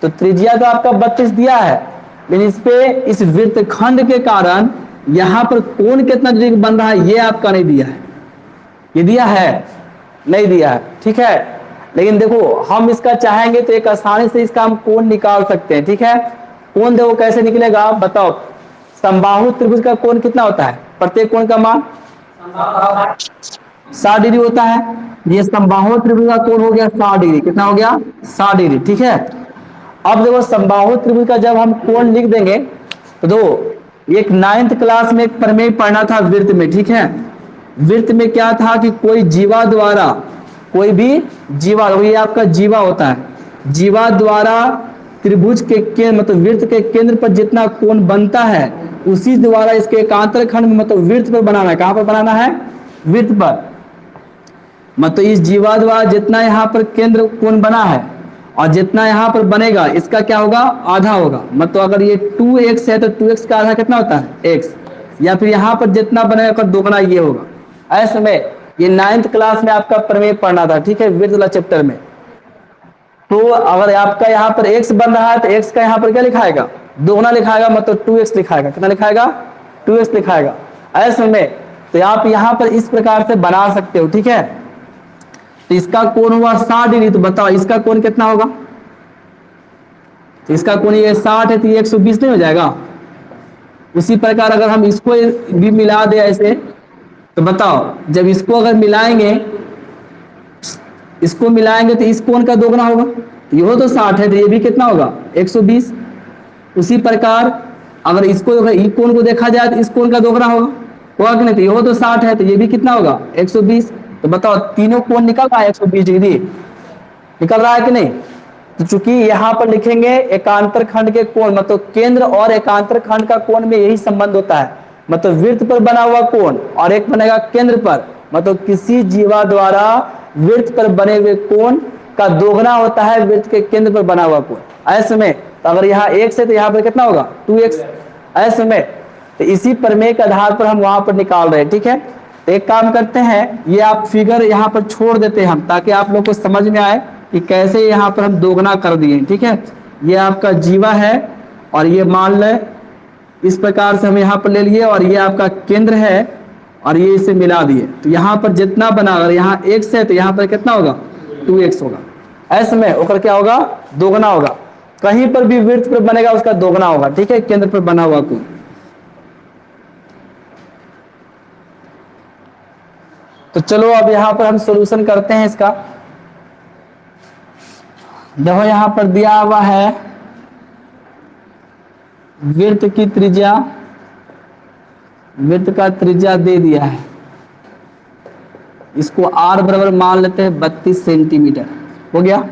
तो त्रिज्या तो आपका 32 दिया है। लेकिन इस पे इस वृत्तखंड के कारण यहाँ पर कोण कितना डिग्री बन रहा है ये आपका नहीं दिया है। ये दिया है? नहीं दिया है, ठीक है। लेकिन देखो हम इसका चाहेंगे तो एक आसानी से इसका हम कोण निकाल सकते हैं, ठीक है। कोण देखो कैसे निकलेगा बताओ। समबाहु त्रिभुज का कोण कितना होता है? प्रत्येक कोण का मान 60 डिग्री होता है। ये समबाहु त्रिभुज का कोण हो गया 60 डिग्री। कितना हो गया? 60 डिग्री, ठीक है। अब देखो समबाहु त्रिभुज का जब हम कोण लिख देंगे तो दो एक 9th क्लास में एक प्रमेय पढ़ना था वृत्त में, ठीक है। वृत्त में क्या था कि कोई जीवा द्वारा, कोई भी जीवा, ये आपका जीवा होता है, जीवा द्वारा त्रिभुज के केंद्र मतलब वृत्त के केंद्र पर जितना कोण बनता है उसी द्वारा इसके एकांतर खंड में मतलब वृत्त पर बनाना है। कहां पर बनाना है? वृत्त पर। मतलब इस जीवा द्वारा जितना यहाँ पर केंद्र कोण बना है और जितना यहाँ पर बनेगा इसका क्या होगा? आधा होगा। मतलब अगर ये 2x है तो 2x का आधा कितना होता है? x। या फिर यहाँ पर जितना बनेगा उसका दोगुना ये होगा। ऐसे में ये 9th क्लास में आपका प्रमेय पढ़ना था, ठीक है, वृत्त वाला चैप्टर में। तो अगर आपका यहाँ पर x बन रहा है तो x का यहाँ पर क्या लिखाएगा, दोगुना लिखाएगा, मतलब 2x लिखाएगा। कितना लिखाएगा, 2x लिखाएगा। ऐसे में तो आप यहाँ पर इस प्रकार से बना सकते हो, ठीक है। तो इसका कोण हुआ 60 डिग्री, तो बताओ इसका कोण कितना होगा। तो इसका कोण ये 60 है तो ये 120 नहीं हो जाएगा। उसी प्रकार अगर हम इसको भी मिला दे ऐसे, तो बताओ जब इसको अगर मिलाएंगे, इसको मिलाएंगे तो इस कोण का दोगुना होगा। तो ये तो 60 है तो ये भी कितना होगा, 120। उसी प्रकार अगर इसको अगर कोण को देखा जाए तो इस कोण का दोगुना होगा कि नहीं। तो ये तो 60 है तो ये भी कितना होगा, 120। तो बताओ तीनों कोण निकल रहा है 120 डिग्री, निकल रहा है कि नहीं। तो चूंकि यहाँ पर लिखेंगे एकांतर खंड के कोण, मतलब केंद्र और एकांतर खंड का कोण में यही संबंध होता है, मतलब वृत्त पर बना हुआ कोण और एक बनेगा केंद्र पर, मतलब किसी जीवा द्वारा वृत्त पर बने हुए कोण का दोगुना होता है वृत्त के केंद्र पर बना हुआ कोण। ऐसे में तो अगर यहाँ x है तो यहाँ पर कितना होगा, 2x। ऐसे में तो इसी प्रमेय के आधार पर हम वहां पर निकाल रहे हैं, ठीक है। तो एक काम करते हैं, ये आप फिगर यहाँ पर छोड़ देते हैं हम, ताकि आप लोग को समझ में आए कि कैसे यहाँ पर हम दोगुना कर दिए, ठीक है। ये आपका जीवा है और ये मान ले इस प्रकार से हम यहाँ पर ले लिए, और ये आपका केंद्र है और ये इसे मिला दिए। तो यहाँ पर जितना बना, अगर यहाँ x है तो यहाँ पर कितना होगा, 2x होगा। ऐसे में ओकर क्या होगा, दोगुना होगा। कहीं पर भी वृत्त पर बनेगा उसका दोगुना होगा, ठीक है, केंद्र पर बना हुआ कोण। तो चलो अब यहाँ पर हम सॉल्यूशन करते हैं इसका। देखो यहाँ पर दिया हुआ है वृत्त की त्रिज्या, वृत्त का त्रिज्या दे दिया है, इसको r बराबर मान लेते हैं 32 सेंटीमीटर, हो गया।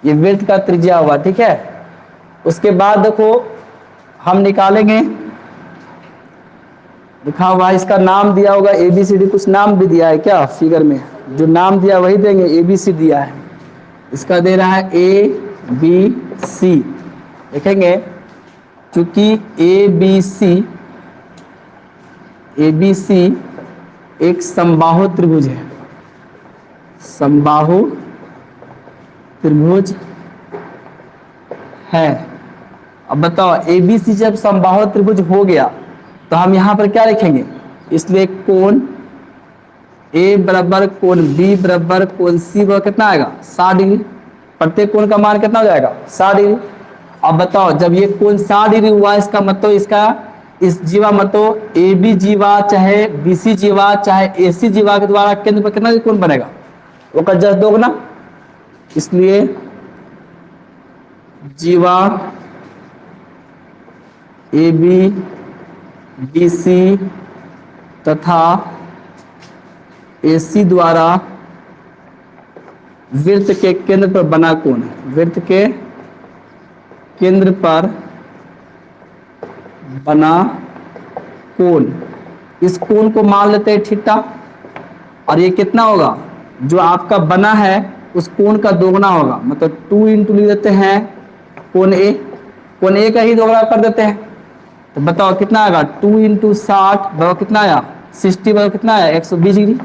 ये वृत्त का त्रिज्या हुआ, ठीक है। उसके बाद देखो हम निकालेंगे, लिखा हुआ है इसका नाम दिया होगा ABCD, कुछ नाम भी दिया है क्या फिगर में, जो नाम दिया वही देंगे, ABC दिया है, इसका दे रहा है ABC। देखेंगे चूंकि ABC एक समबाहु त्रिभुज है, समबाहु त्रिभुज है। अब बताओ ABC जब समबाहु त्रिभुज हो गया तो हम यहाँ पर क्या लिखेंगे, इसलिए कोण A बराबर कोण B बराबर कोण C बराबर कितना आएगा, 60 डिग्री। प्रत्येक कोण का मान कितना हो जाएगा, 60 डिग्री। अब बताओ जब ये कोण 60 डिग्री हुआ, इसका मतलब इसका इस जीवा मतलब AB जीवा चाहे BC जीवा चाहे AC जीवा के द्वारा केंद्र पर कितना कोण बनेगा, वो का जस्ट दोगुना। इसलिए जीवा AB BC तथा AC द्वारा वृत्त के केंद्र पर बना कोण, वृत्त के केंद्र पर बना कोण, इस कोण को मान लेते हैं थीटा, और ये कितना होगा, जो आपका बना है उस कोण का दोगुना होगा, मतलब 2 इंटू लिख देते हैं कोण A, कोण A का ही दोगुना कर देते हैं। तो बताओ कितना आएगा, 2 इंटू 60 बराबर कितना आया, 60 बराबर कितना आया, 120 डिग्री।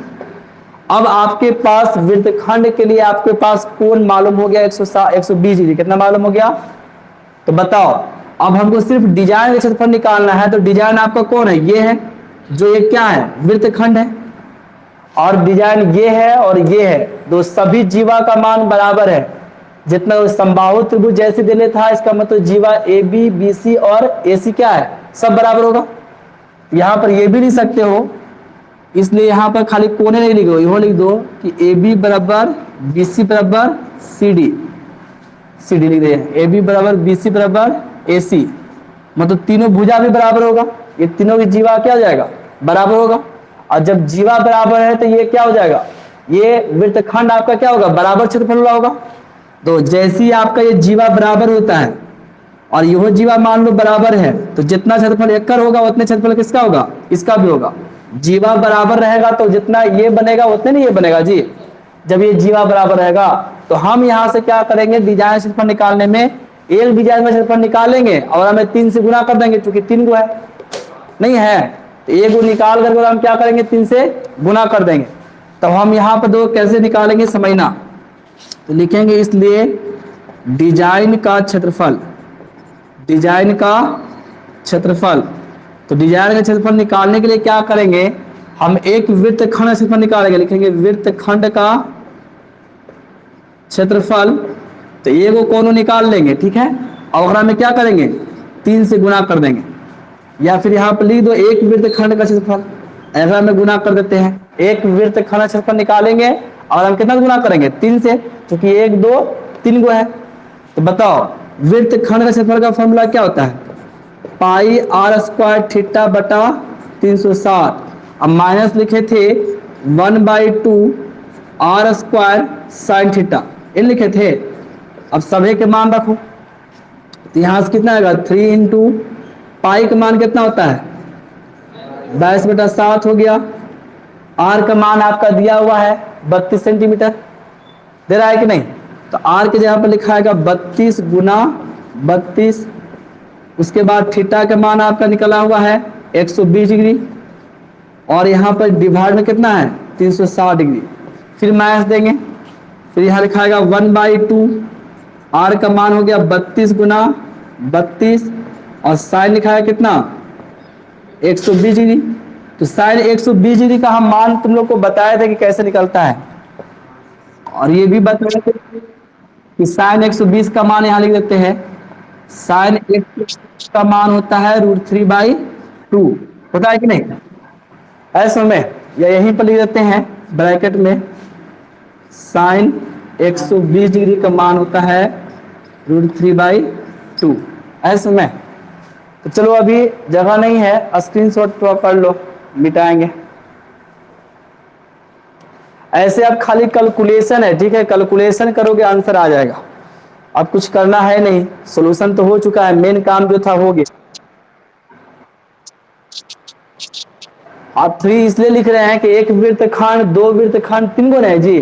अब आपके पास वृत्तखंड के लिए आपके पास कोण मालूम हो गया 120 डिग्री, कितना मालूम हो गया। तो बताओ अब हमको सिर्फ डिजाइन का क्षेत्रफल निकालना है, तो डिजाइन आपका कौन है, ये है, जो ये क्या है, वृत्तखंड है, और डिजाइन ये है और ये है, दो सभी जीवा का मान बराबर है। जितना समबाहु त्रिभुज जैसे देने था, इसका मतलब जीवा AB BC और AC क्या है, सब बराबर होगा। यहाँ पर ये भी लिख सकते हो, इसलिए यहाँ पर खाली कोने नहीं लिखो, यह लिख दो कि AB बराबर BC बराबर CD लिख दे, AB बराबर BC बराबर AC, मतलब तीनों भुजा भी बराबर होगा, ये तीनों की जीवा क्या हो जाएगा, बराबर होगा। और जब जीवा बराबर है तो ये क्या हो जाएगा, ये वृत्तखंड आपका क्या होगा, बराबर क्षेत्रफल वाला होगा। तो जैसे ही आपका ये जीवा बराबर होता है और यह जीवा मान लो बराबर है, तो जितना क्षेत्रफल एकड़ होगा उतने क्षेत्रफल किसका होगा, इसका भी होगा। जीवा बराबर रहेगा तो जितना ये बनेगा उतने नहीं ये बनेगा जी। जब ये जीवा बराबर रहेगा तो हम यहाँ से क्या करेंगे, डिजाइन क्षेत्रफल निकालने में एक डिजाइन में क्षेत्रफल निकालेंगे और हमें 3 से गुणा कर देंगे, क्योंकि 3 गो है, नहीं है तो एक गो निकाल करके हम क्या करेंगे, 3 से गुणा कर देंगे। तो हम यहाँ पर दो कैसे निकालेंगे समझना, तो लिखेंगे इसलिए डिजाइन का क्षेत्रफल, डिजाइन का क्षेत्रफल। तो डिजाइन का क्षेत्रफल निकालने के लिए क्या करेंगे, हम एक वृत्तखंड का क्षेत्रफल निकालेंगे, लिखेंगे वृत्तखंड का क्षेत्रफल। तो ये वो कोनो निकाल लेंगे, ठीक है। और हम क्या करेंगे, 3 से गुणा कर देंगे, या फिर यहाँ पर लिख दो एक वृत्तखंड का क्षेत्रफल, ऐसा में गुणा कर देते हैं। एक वृत्तखंड का क्षेत्रफल निकालेंगे और हम कितना गुणा करेंगे, 3 से, क्योंकि 1 2 3 गो है। तो बताओ वृत्तखंड का क्षेत्रफल का फॉर्मूला क्या होता है, पाई आर स्क्वायर थीटा बटा 360। अब माइनस लिखे थे 1/2 आर स्क्वायर साइन थीटा, ये लिखे थे। अब सभी के मान रखो, तो यहाँ से कितना आएगा 3 इंटू पाई का मान कितना होता है 22/7 हो गया। आर का मान आपका दिया हुआ है 32 सेंटीमीटर, दे रहा है कि नहीं। तो आर के जगह पर लिखा आएगा 32 गुना 32। उसके बाद थीटा का मान आपका निकला हुआ है 120 डिग्री, और यहाँ पर डिवाइड में कितना है 360 डिग्री। फिर माइनस देंगे, फिर यहाँ लिखाएगा 1/2 आर का मान हो गया 32 गुना 32, और साइन लिखा है कितना 120 डिग्री। तो साइन 120 डिग्री का हम मान तुम लोग को बताया था कि कैसे निकलता है, और ये भी बताया था कि साइन 120 का मान यहाँ लिख देते हैं। साइन 120 का मान होता है √3/2, होता है कि नहीं, ऐसे में या यहीं पर लिख देते हैं ब्रैकेट में, साइन 120 डिग्री का मान होता है √3/2, ऐसे में। तो चलो अभी जगह नहीं है, स्क्रीनशॉट तो कर लो, मिटाएंगे। ऐसे अब खाली कैलकुलेशन है, ठीक है, कैलकुलेशन करोगे आंसर आ जाएगा। अब कुछ करना है नहीं, सॉल्यूशन तो हो चुका है, मेन काम जो था हो गया। आप 3 इसलिए लिख रहे हैं कि एक वृत्तखंड, 2 वृत्तखंड, 3 गुण है जी।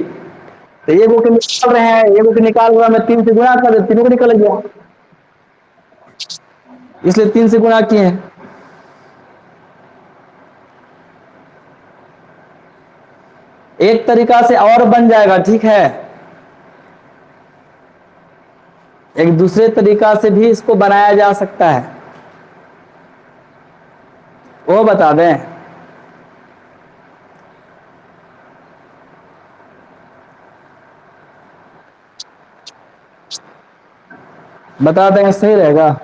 तो ये वो निकाल रहे हैं, ये वो निकाल रहा, मैं 3 से गुणा कर दे, 3 को निकल गया, इसलिए 3 से गुणा किए हैं। एक तरीका से और बन जाएगा, ठीक है, एक दूसरे तरीका से भी इसको बनाया जा सकता है, वो बता दें। बता दें, सही रहेगा।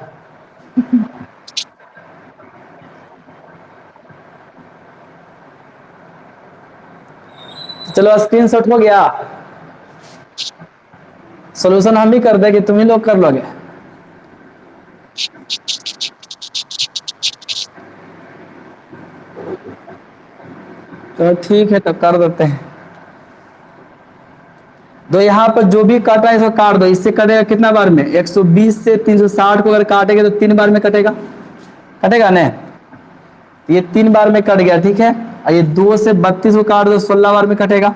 चलो स्क्रीनशॉट हो गया, सॉल्यूशन हम ही कर दें कि तुम ही लोग कर लोगे। तो ठीक है, तो कर देते हैं। तो यहाँ पर जो भी काटा है इसको काट दो, इससे कटेगा कितना बार में, 120 से 360 को अगर काटेंगे तो 3 बार में कटेगा, कटेगा ना, ये 3 बार में कट गया, ठीक है। और ये 2 से 32 को काट दो, 16 बार में कटेगा।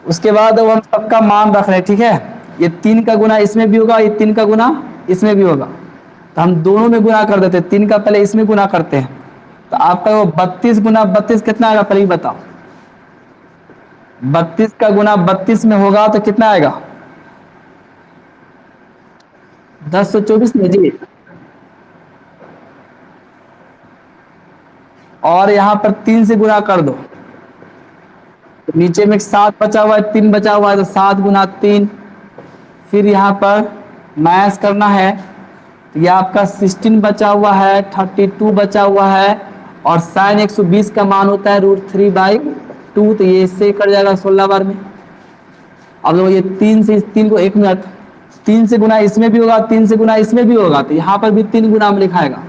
उसके बाद अब हम सबका मान रख रहे हैं, ठीक है, ये 3 का गुना इसमें भी होगा, ये 3 का गुना इसमें भी होगा, तो हम दोनों में गुना कर देते हैं। 3 का पहले इसमें गुना करते हैं, तो आपका वो 32 गुना 32 कितना आएगा, पहले ही बताओ। 32 का गुना 32 में होगा तो कितना आएगा, 1024 में जी। और यहाँ पर 3 से गुना कर दो, तो नीचे में 7 बचा हुआ है, 3 बचा हुआ है, तो 7 गुना 3। फिर यहाँ पर माइनस करना है, तो ये आपका 16 बचा हुआ है, 32 बचा हुआ है, और साइन 120 का मान होता है √3/2, तो ये इससे कट जाएगा 16 बार में। अब ये 3 से 3 को, 1 मिनट, 3 से गुना इसमें भी होगा, 3 से गुना इसमें भी होगा, तो यहाँ पर भी 3 गुना में लिखाएगा।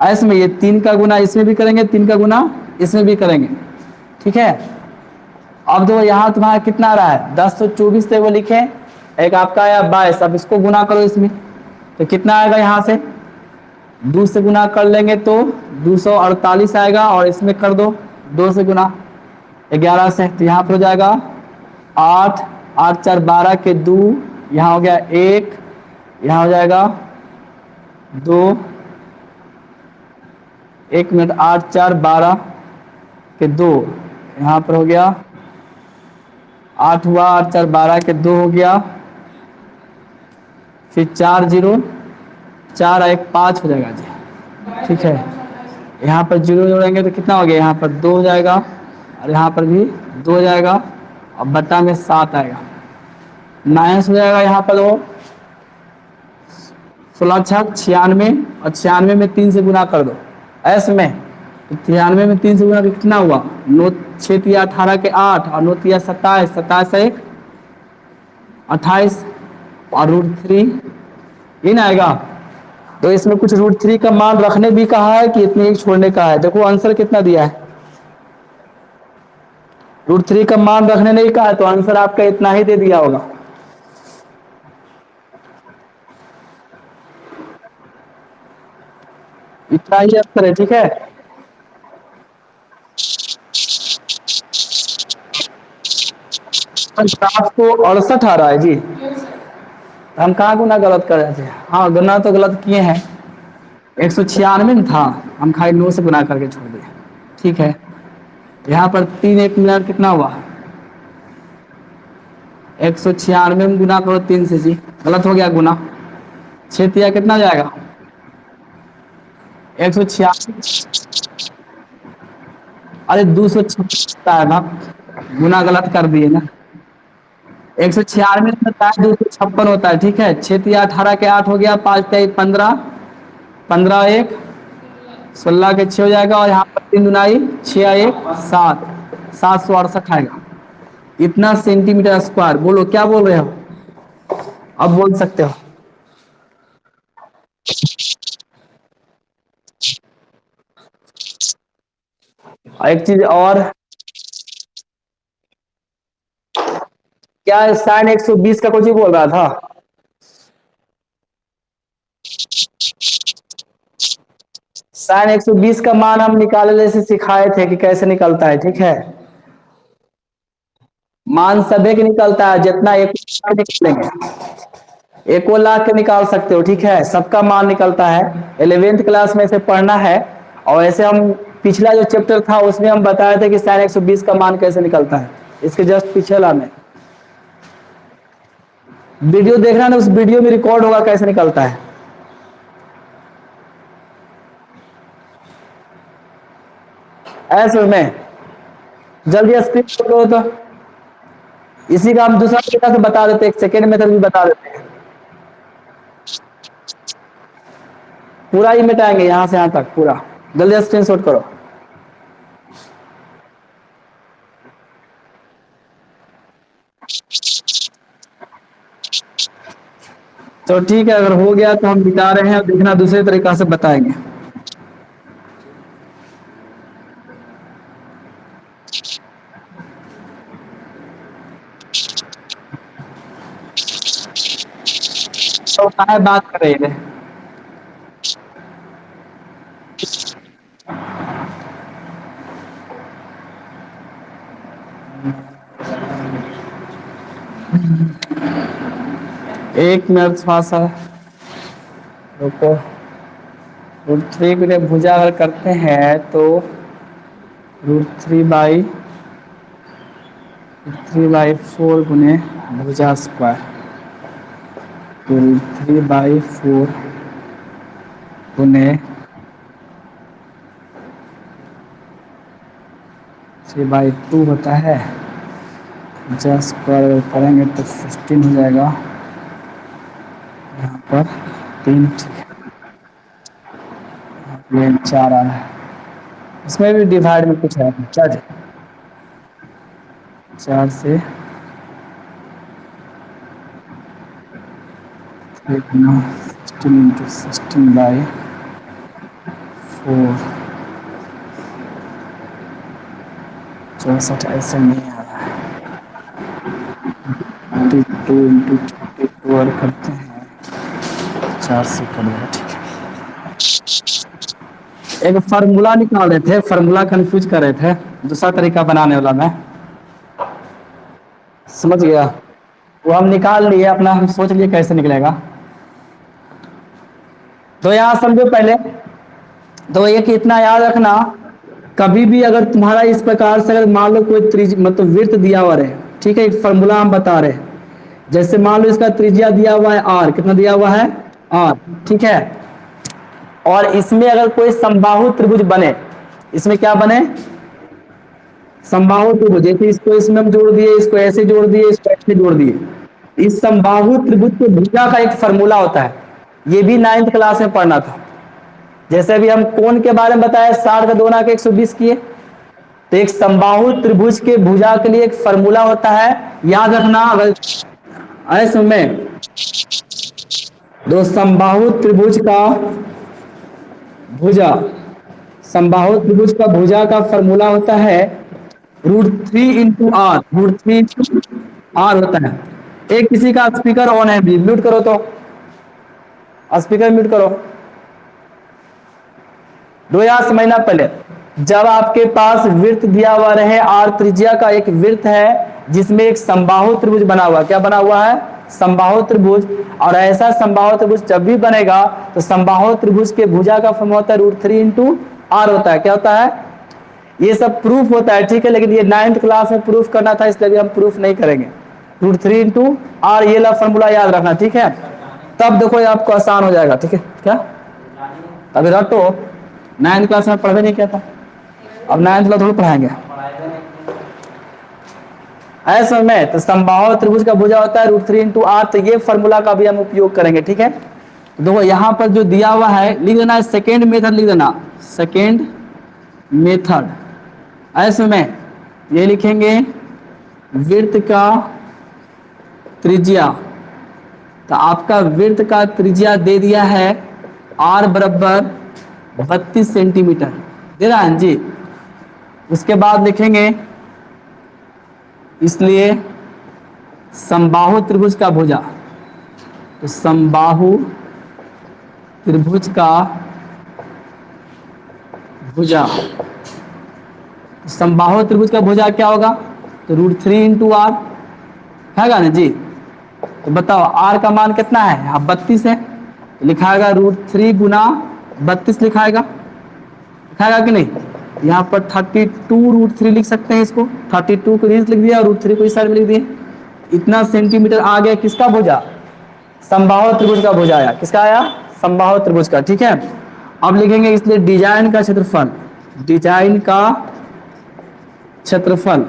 ऐसे में ये 3 का गुना इसमें भी करेंगे, 3 का गुना इसमें भी करेंगे, ठीक है। अब देखो यहाँ तुम्हारा कितना आ रहा है, 1024 से वो लिखे, एक आपका आया 22। अब इसको गुना करो इसमें, तो कितना आएगा, यहाँ से 2 से गुना कर लेंगे तो 248 आएगा, और इसमें कर दो 2 से गुना 11 से, तो यहाँ पर हो जाएगा 8, 8 4 12 के 2, यहाँ हो गया 1, यहाँ हो जाएगा 2, 1 मिनट, 8 4 12 के 2, यहाँ पर हो गया 8 हुआ, 8 4 12 के 2 हो गया, फिर 4 जीरो, 4 और 1 5 हो जाएगा जी। ठीक है, यहाँ पर जीरो जोड़ेंगे तो कितना हो गया, यहाँ पर 2 हो जाएगा और यहाँ पर भी 2 हो जाएगा और बट्टा में 7 आएगा, माइनस हो जाएगा यहाँ पर वो 16 छक 96 और 96 में 3 से गुना कर दो ऐस में, तो 93 में 3 से गुना तो कितना हुआ, 9 6 तिया 18 के 8 और 9 तिया 27, 27 1 28 और √3 इन आएगा। तो इसमें कुछ √3 का मान रखने भी कहा है कि इतने एक छोड़ने का है। देखो आंसर कितना दिया है, √3 का मान रखने नहीं कहा है, तो आंसर आपका इतना ही दे दिया होगा। इतना ही आंसर है। ठीक है, 768 आ रहा है जी। हम कहाँ गुना गलत कर रहे थे, हाँ गुना तो गलत किए हैं, 196 में था, हम खाली 9 से गुना करके छोड़ दिए। ठीक है, यहाँ पर 3 1 मिनट कितना हुआ, 196 में गुना करो 3 से जी, गलत हो गया गुना, 6 तिया कितना जाएगा 196, अरे 256 है ना, गुना गलत कर दिए ना, 196 में होता है 256 होता है। ठीक है, 6 तिया 18 के 8 हो गया, 5 तिया 15, 15 1 16 के 6 हो जाएगा और यहाँ पर 3 दुनाई 6 1 7, 768 आएगा। इतना सेंटीमीटर स्क्वायर। बोलो क्या बोल रहे हो, अब बोल सकते हो। एक चीज और, क्या साइन 120 का कुछ ही बोल रहा था, साइन 120 का मान हम निकालने से सिखाए थे कि कैसे निकलता है। ठीक है, मान सभी के निकलता है, जितना एक निकलेंगे एको लाख के निकाल सकते हो। ठीक है, सबका मान निकलता है, 11th क्लास में से पढ़ना है। और ऐसे हम पिछला जो चैप्टर था उसमें हम बताए थे कि साइन 120 का मान कैसे निकलता है, इसके जस्ट पीछे लाने वीडियो देखना ना, उस वीडियो में रिकॉर्ड होगा कैसे निकलता है। ऐसे में जल्दी स्क्रीन करो, तो इसी का हम दूसरा तरीका से बता देते हैं, एक सेकेंड मेथड भी बता देते हैं, पूरा ही मिटाएंगे यहां से यहां तक पूरा। जल्दी स्क्रीनशॉट करो। तो ठीक है, अगर हो गया तो हम मिटा रहे हैं, देखना दूसरे तरीका से बताएंगे। तो क्या बात कर रहे थे, एक मिनट थोड़ा सा रुको। √3 के लिए भुजा अगर करते हैं तो √3/4 गुने भुजा स्क्वायर, तो √3/4 गुने 3/2 होता है, भुजा स्क्वायर करेंगे तो 15 हो जाएगा, यहाँ पर 3, ठीक है, ये 4 आ रहा है, इसमें भी डिवाइड में कुछ है, 4 से 16 × 16/4, 64 ऐसे नहीं आ रहा है, 22 × 22 और करते हैं, 4 से करेगा। ठीक है, एक फार्मूला निकाल रहे थे, फार्मूला कंफ्यूज कर रहे थे, दूसरा तरीका बनाने वाला मैं समझ गया, वो हम निकाल लिए अपना, हम सोच लिए कैसे निकलेगा। तो यहां समझो पहले, तो ये कि इतना याद रखना, कभी भी अगर तुम्हारा इस प्रकार से अगर मान लो कोई मतलब वृत्त दिया हुआ है, ठीक है, एक फार्मूला हम बता रहे हैं जैसे मान लो इसका त्रिज्या दिया हुआ है आर, कितना दिया हुआ है आर, ठीक है। और इसमें अगर कोई समबाहु त्रिभुज बने, इसमें क्या बने, समबाहु त्रिभुज, जैसे इसको इसमें हम जोड़ दिए, इसको ऐसे जोड़ दिए, इसको ऐसे जोड़ दिए, इस समबाहु त्रिभुज के भुजा का एक फॉर्मूला होता है, ये भी 9th क्लास में पढ़ना था। जैसे अभी हम कोण के बारे में बताया, 60 का 2 गुना के 120 किए, तो एक समबाहु त्रिभुज के भुजा के लिए एक फॉर्मूला होता है, याद रखना। अगर ऐसे में दो समबाहु त्रिभुज का भुजा, समबाहु त्रिभुज का भुजा का फॉर्मूला होता है √3 इंटू आर, √3 इंटू आर होता है। एक किसी का स्पीकर ऑन है, भी म्यूट करो, तो स्पीकर म्यूट करो। दो यार समझना पहले, जब आपके पास वृत्त दिया हुआ रहे, आर त्रिज्या का एक वृत्त है जिसमें एक समबाहु त्रिभुज बना हुआ, क्या बना हुआ है, समबाहु त्रिभुज, और ऐसा समबाहु त्रिभुज जब भी बनेगा तो समबाहु त्रिभुज के भुजा का फॉर्म होता है √3 इंटू आर होता है। क्या होता है, ये सब प्रूफ होता है, ठीक है, लेकिन ये 9th क्लास में प्रूफ करना था, इसलिए हम प्रूफ नहीं करेंगे। √3 इंटू आर, ये ला फॉर्मूला याद रखना, ठीक है, तब देखो ये आपको आसान हो जाएगा, ठीक है। क्या अभी रटो, 9th क्लास में पढ़वे नहीं किया था, अब 9th क्लास थोड़ा पढ़ाएंगे। ऐसे में तो समबाहु त्रिभुज का भुजा होता है √3 इंटू आर, तो ये फॉर्मूला का भी हम उपयोग करेंगे, ठीक है। तो देखो यहाँ पर जो दिया हुआ है, लिख देना, सेकेंड मेथड लिख देना, सेकेंड मेथड। ऐसे में ये लिखेंगे वृत्त का त्रिज्या, तो आपका वृत्त का त्रिज्या दे दिया है आर बराबर 32 सेंटीमीटर, दे रहा है जी। उसके बाद लिखेंगे, इसलिए समबाहु त्रिभुज का भुजा, तो समबाहु त्रिभुज का भुजा, समबाहु त्रिभुज का भुजा क्या होगा, तो √3 इंटू आर है ना जी। तो बताओ आर का मान कितना है, यहाँ 32 है, लिखाएगा √3 गुना 32 लिखाएगा कि नहीं। यहाँ पर 32 √3 लिख सकते हैं, इसको 32 को नीचे लिख दिया और √3 को इस साइड में लिख दिया। इतना सेंटीमीटर आ गया किसका भुजा, समबाहु त्रिभुज का भुजा आया, किसका आया, समबाहु त्रिभुज का, ठीक है। अब लिखेंगे इसलिए डिजाइन का क्षेत्रफल, डिजाइन का क्षेत्रफल,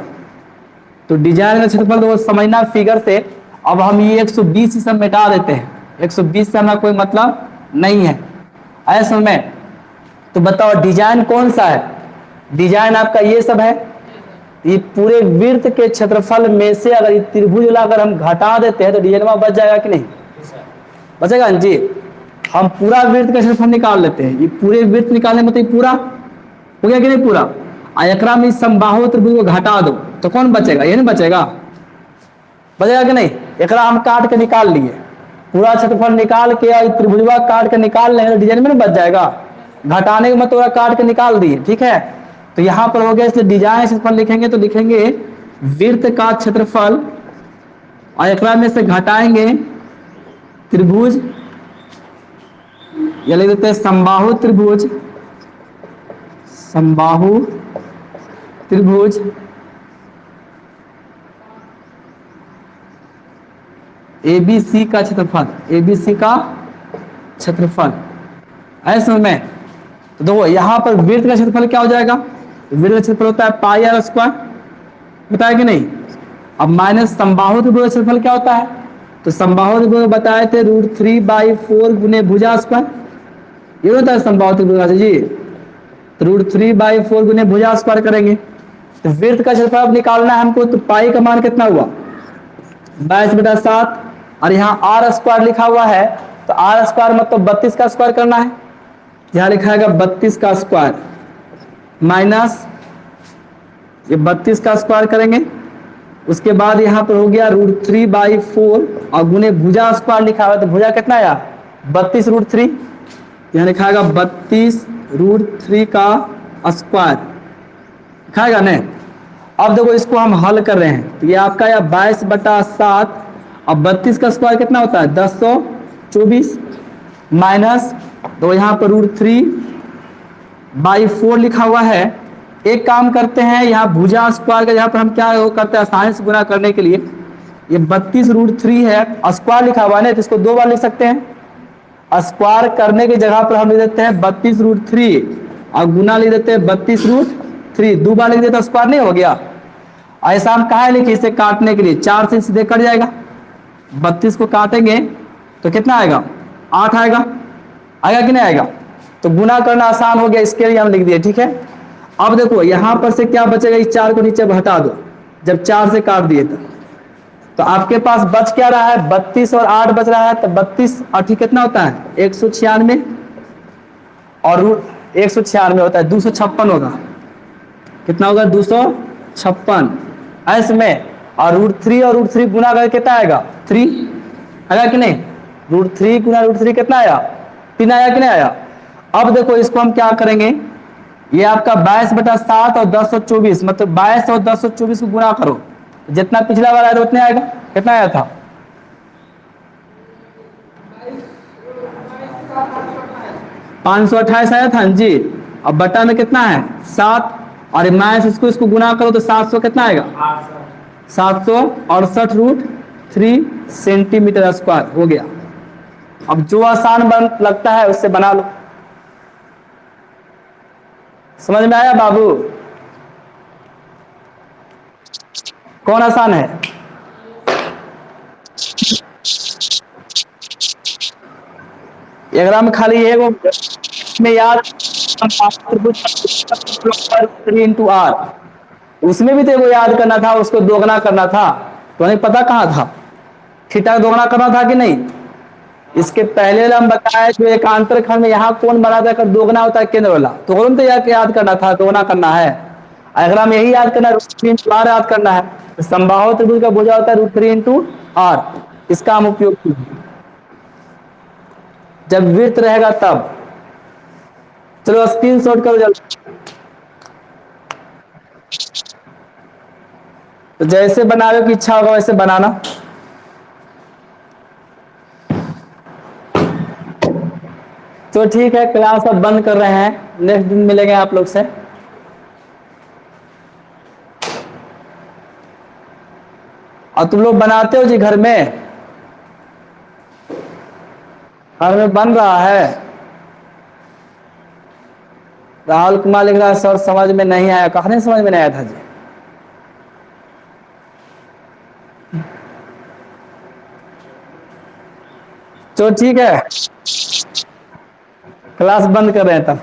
तो डिजाइन का क्षेत्रफल तो समझना फिगर से। अब हम ये 120 सब मिटा देते हैं, 120 से हमारा कोई मतलब नहीं है ऐसे में। तो बताओ डिजाइन कौन सा है, डिजाइन आपका ये सब है, ये पूरे वृत्त के क्षेत्रफल में से अगर ये त्रिभुज अगर हम घटा देते हैं तो डिजाइन में बच जाएगा कि नहीं, बचेगा जी। हम पूरा वृत्त का क्षेत्रफल निकाल लेते हैं, ये पूरे वृत्त निकालने में तो ये पूरा हो गया कि नहीं पूरा, एकरा में समबाहु त्रिभुज को घटा दो तो कौन बचेगा, ये नहीं बचेगा, बचेगा कि नहीं। एकरा हम काट के निकाल लिए, पूरा क्षेत्रफल निकाल के और त्रिभुजवा काट के निकाल लेंगे तो डिजाइन में नहीं बच जाएगा, घटाने के मतलब काट के निकाल दिए, ठीक है। तो यहाँ पर हो गया, इसलिए डिजाइन क्षेत्रफल लिखेंगे तो लिखेंगे वृत्त का क्षेत्रफल और एकरा में से घटाएंगे त्रिभुज, या लिख देते हैं समबाहु त्रिभुज, समबाहु त्रिभुज ABC का क्षेत्रफल, ABC का क्षेत्रफल ऐसे में। तो देखो यहाँ पर वृत्त का क्षेत्रफल क्या हो जाएगा, वृत्त का क्षेत्रफल होता है पाई आर स्क्वायर, बताया कि नहीं। अब माइनस समबाहु त्रिभुज का क्षेत्रफल क्या होता है, तो समबाहु त्रिभुज बताए थे √3/4 गुने भुजा स्क्वायर, ये होता है समबाहु त्रिभुज जी। तो √3/4 गुने भुजा स्क्वायर करेंगे, तो वृत्त का क्षेत्रफल अब निकालना है हमको, तो पाई का मान कितना हुआ 22/7, और यहाँ आर स्क्वायर लिखा हुआ है, तो आर स्क्वायर मतलब 32 का स्क्वायर करना है, यहाँ लिखाएगा 32 का स्क्वायर माइनस ये 32 का स्क्वायर करेंगे। उसके बाद यहाँ पर हो गया √3/4 और गुने भुजा स्क्वायर लिखा हुआ है, तो भुजा कितना आया 32 √3, यहाँ लिखाएगा 32 √3 का स्क्वायर लिखाएगा नहीं। अब देखो इसको हम हल कर रहे हैं, तो ये आपका या 22/7 और 32 का स्क्वायर कितना होता है 1024 माइनस, तो यहाँ पर √3/4 लिखा हुआ है। एक काम करते हैं, यहाँ भुजा स्क्वायर का यहाँ पर हम क्या करते हैं आसानी से गुना करने के लिए ये 32√3 है, स्क्वायर लिखा हुआ है ना, तो इसको 2 बार लिख सकते हैं। स्क्वायर करने की जगह पर हम लिख देते हैं 32√3 और गुना लिख देते हैं 32√3, 2 बार लिख देते हैं, स्क्वायर नहीं हो गया। ऐसा हम कहा लिखे इसे काटने के लिए, 4 से सीधे कट जाएगा, 32 को काटेंगे तो कितना आएगा, 8 आएगा, आएगा कि नहीं आएगा। तो गुना करना आसान हो गया, इसके लिए हम लिख दिए, ठीक है। अब देखो यहां पर से क्या बचेगा, इस 4 को नीचे हटा दो, जब 4 से काट दिए तो आपके पास बच क्या रहा है, 32 और 8 बच रहा है। तो 32 8 कितना होता है, 196 और 196 होता है 256 होगा, कितना होगा 256 ऐसे में। और √3 और √3 गुना करके कितना आएगा, 3 आएगा कि नहीं। √3 गुना √3 कितना आया, 3 आया कि नहीं आया। अब देखो इसको हम क्या करेंगे, ये आपका 22/7 और 1024, मतलब 22 और 1024 को गुना करो, जितना पिछला बार आया था उतने आएगा। कितना आया था, 528 आया था जी। अब बटा में कितना है 7, और माइनस इसको गुना करो तो 700 कितना आएगा, 768√3 सेंटीमीटर स्क्वायर हो गया। अब जो आसान बन लगता है उससे बना लो। समझ में आया बाबू, कौन आसान है। अगर हम खाली में याद 3 × r, उसमें भी तो वो याद करना था, उसको दोगुना करना था, तो नहीं पता कहाँ था, थीटा दोगुना करना था कि नहीं। इसके पहले हम बताया जो एकांतर खंड में यहाँ कौन बना था, दोगुना होता है केंद्र वाला, तो तो याद करना था, दोगुना करना है। अगर हम यही याद करना है √3 × r याद करना है, तो समबाहु त्रिभुज का भुजा होता है √3 × r, इसका हम उपयोग कीजिए जब वृत्त रहेगा तब। चलो स्क्रीनशॉट करो जल्दी। तो जैसे बनाने की इच्छा होगा वैसे बनाना। तो ठीक है, क्लास अब बंद कर रहे हैं, नेक्स्ट दिन मिलेंगे आप लोग से। और तुम लोग बनाते हो जी घर में, घर में बन रहा है। राहुल कुमार लिख रहा है सर समझ में नहीं आया, कहानी समझ में नहीं आया था जी। तो ठीक है, क्लास बंद कर रहे हैं तब।